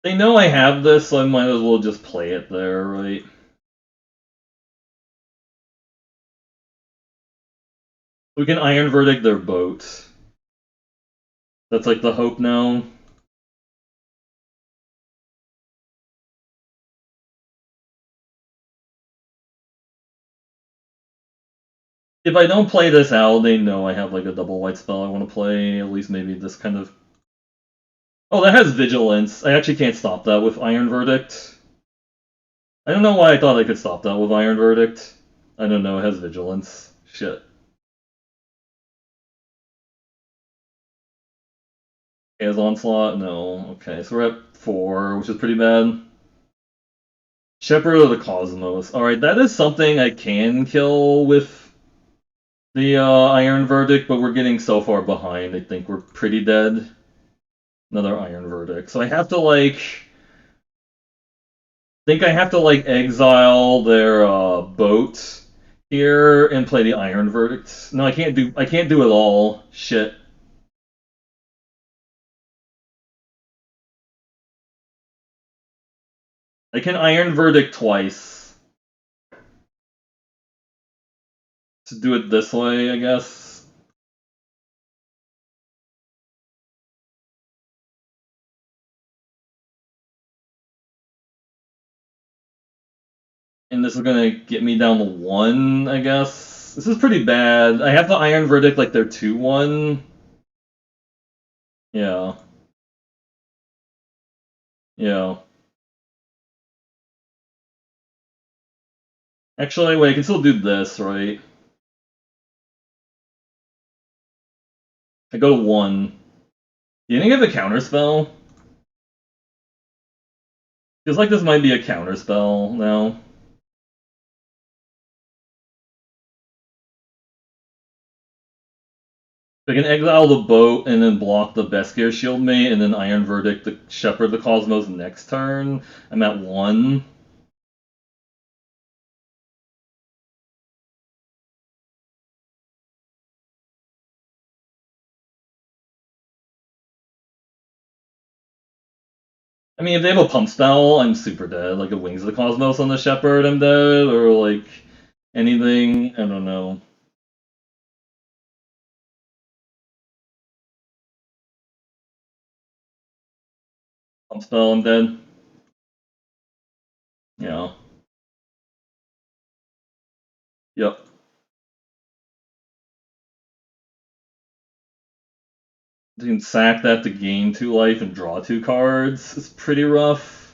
They know I have this, so I might as well just play it there, right? We can Iron Verdict their boat. That's like the hope now. If I don't play this out, they know I have like a double white spell I want to play. At least maybe this kind of. Oh, that has Vigilance. I actually can't stop that with Iron Verdict. I don't know why I thought I could stop that with Iron Verdict. I don't know, it has Vigilance. Shit. It has Onslaught? No. Okay, so we're at 4, which is pretty bad. Shepherd of the Cosmos. Alright, that is something I can kill with the Iron Verdict, but we're getting so far behind, I think we're pretty dead. Another Iron Verdict. So I have to, like... think I have to, like, exile their boat here and play the Iron Verdict. No, I can't do it all. Shit. I can Iron Verdict twice. To do it this way, I guess. And this is gonna get me down to 1, I guess. This is pretty bad. I have the Iron Verdict like they're 2/1. Yeah. Yeah. Actually, wait, I can still do this, right? I go to 1. You think of a counterspell? Feels like this might be a counterspell now. I can exile the boat and then block the Beskir Shield Mate and then Iron Verdict the Shepherd the Cosmos next turn. I'm at 1. I mean, if they have a pump spell, I'm super dead. Like a Wings of the Cosmos on the Shepherd, I'm dead. Or like anything, I don't know. Pump spell, I'm dead. Yeah. Yep. You can sack that to gain 2 life and draw 2 cards. It's pretty rough.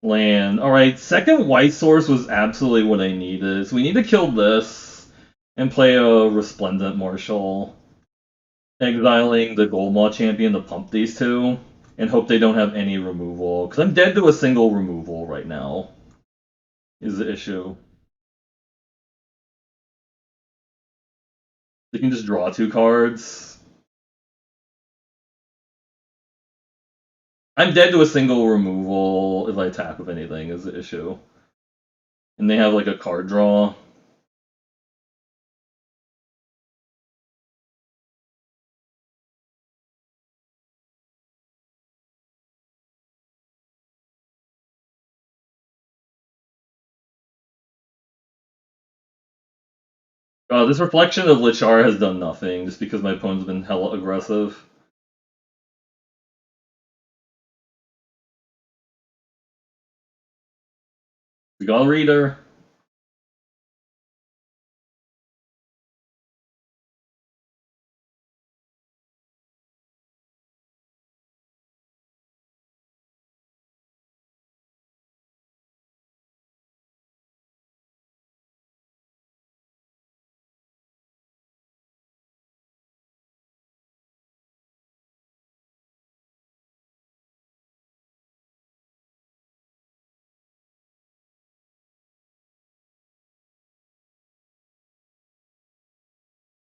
Land. Alright, second white source was absolutely what I needed. So we need to kill this and play a Resplendent Marshal. Exiling the Goldmaw champion to pump these two and hope they don't have any removal. Because I'm dead to a single removal right now, is the issue. They can just draw 2 cards. I'm dead to a single removal if I attack with anything, is the issue. And they have like a card draw. This Reflection of Littjara has done nothing just because my opponent's been hella aggressive. We got a reader.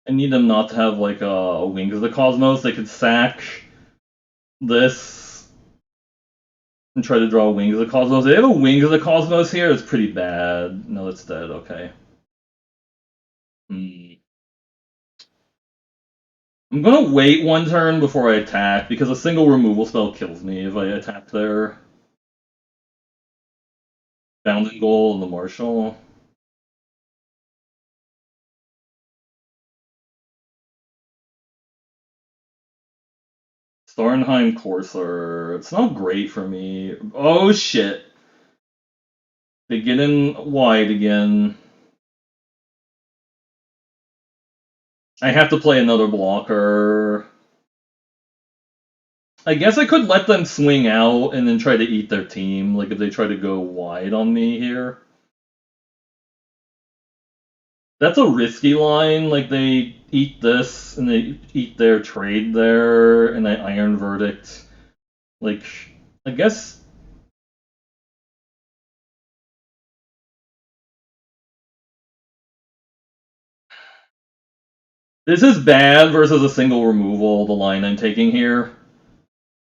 I need them not to have like a Wings of the Cosmos. They could sack this and try to draw Wings of the Cosmos. They have a Wings of the Cosmos here. It's pretty bad. No, it's dead. Okay. I'm gonna wait 1 turn before I attack because a single removal spell kills me if I attack there. Bounding Goal and the Marshal. Starnheim Courser. It's not great for me. Oh shit. They get in wide again. I have to play another blocker. I guess I could let them swing out and then try to eat their team, like if they try to go wide on me here. That's a risky line, like they eat this and they eat their trade there and they Iron Verdict. Like, I guess this is bad versus a single removal, the line I'm taking here.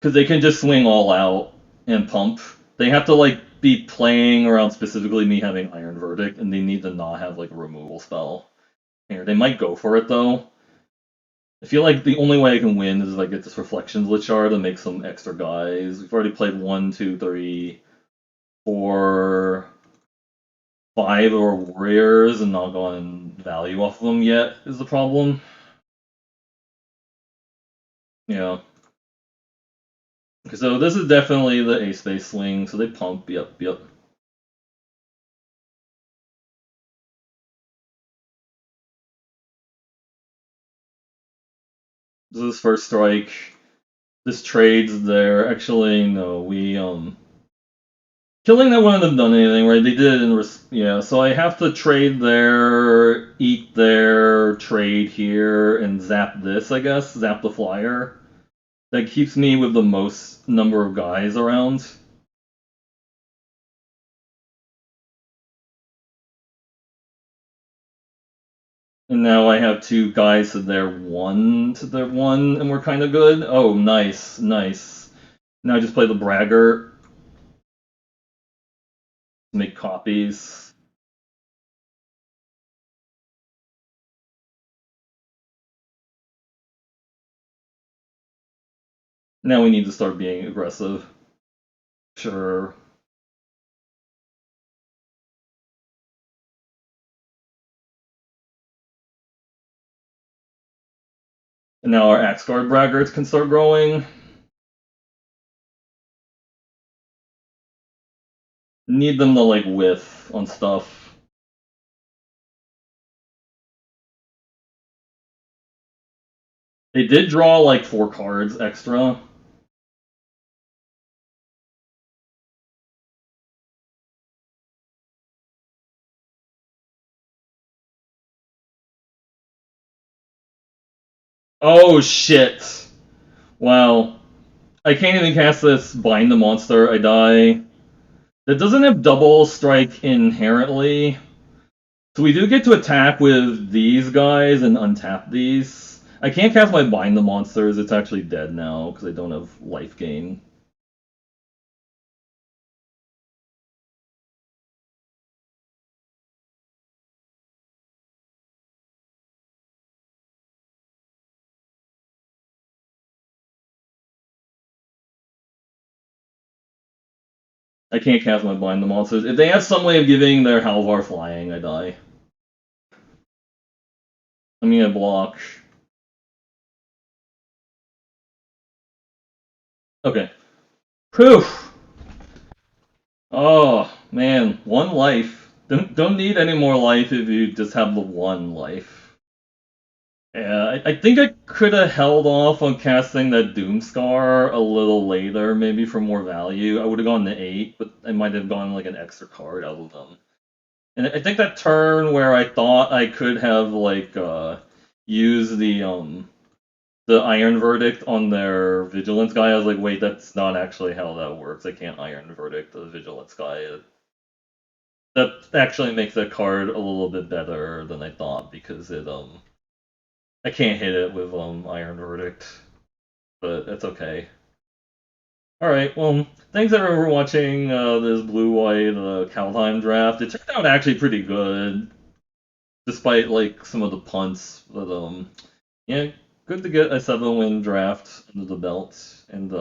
Because they can just swing all out and pump. They have to like be playing around specifically me having Iron Verdict, and they need to not have like a removal spell. Here, they might go for it though. I feel like the only way I can win is if I get this Reflections Littjara to make some extra guys. We've already played 1, 2, 3, 4, 5 of our warriors and not gotten value off of them yet, is the problem. Yeah. So this is definitely the ace-base swing, so they pump, yep. This is first strike. This trades there. Actually, no, we killing that wouldn't have done anything, right? They did in yeah. So I have to trade there, eat there, trade here, and zap this. I guess zap the flyer. That keeps me with the most number of guys around. And now I have 2 guys to their 1 and we're kind of good. Oh, nice, nice. Now I just play the braggart. Make copies. Now we need to start being aggressive. Sure. And now our Axe Guard braggarts can start growing. Need them to like whiff on stuff. They did draw like 4 cards extra. Oh shit. Wow. I can't even cast this Bind the Monster, I die. That doesn't have double strike inherently. So we do get to attack with these guys and untap these. I can't cast my Bind the Monsters, it's actually dead now because I don't have life gain. I can't cast my Bind the Monsters. If they have some way of giving their Halvar flying, I die. I'm gonna block. Okay. Whew. Oh man, 1 life. Don't need any more life if you just have the 1 life. Yeah, I think I could have held off on casting that Doomskar a little later, maybe for more value. I would have gone to 8, but I might have gone like an extra card out of them. And I think that turn where I thought I could have like used the Iron Verdict on their Vigilance guy, I was like, wait, that's not actually how that works. I can't Iron Verdict the Vigilance guy. That actually makes that card a little bit better than I thought because I can't hit it with Iron Verdict, but that's okay. All right, well, thanks everyone for watching this blue-white Kaldheim draft. It turned out actually pretty good, despite like some of the punts. But yeah, good to get a 7-win draft under the belt. And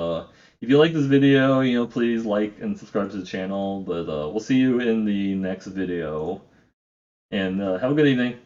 if you like this video, please like and subscribe to the channel. But we'll see you in the next video. And have a good evening.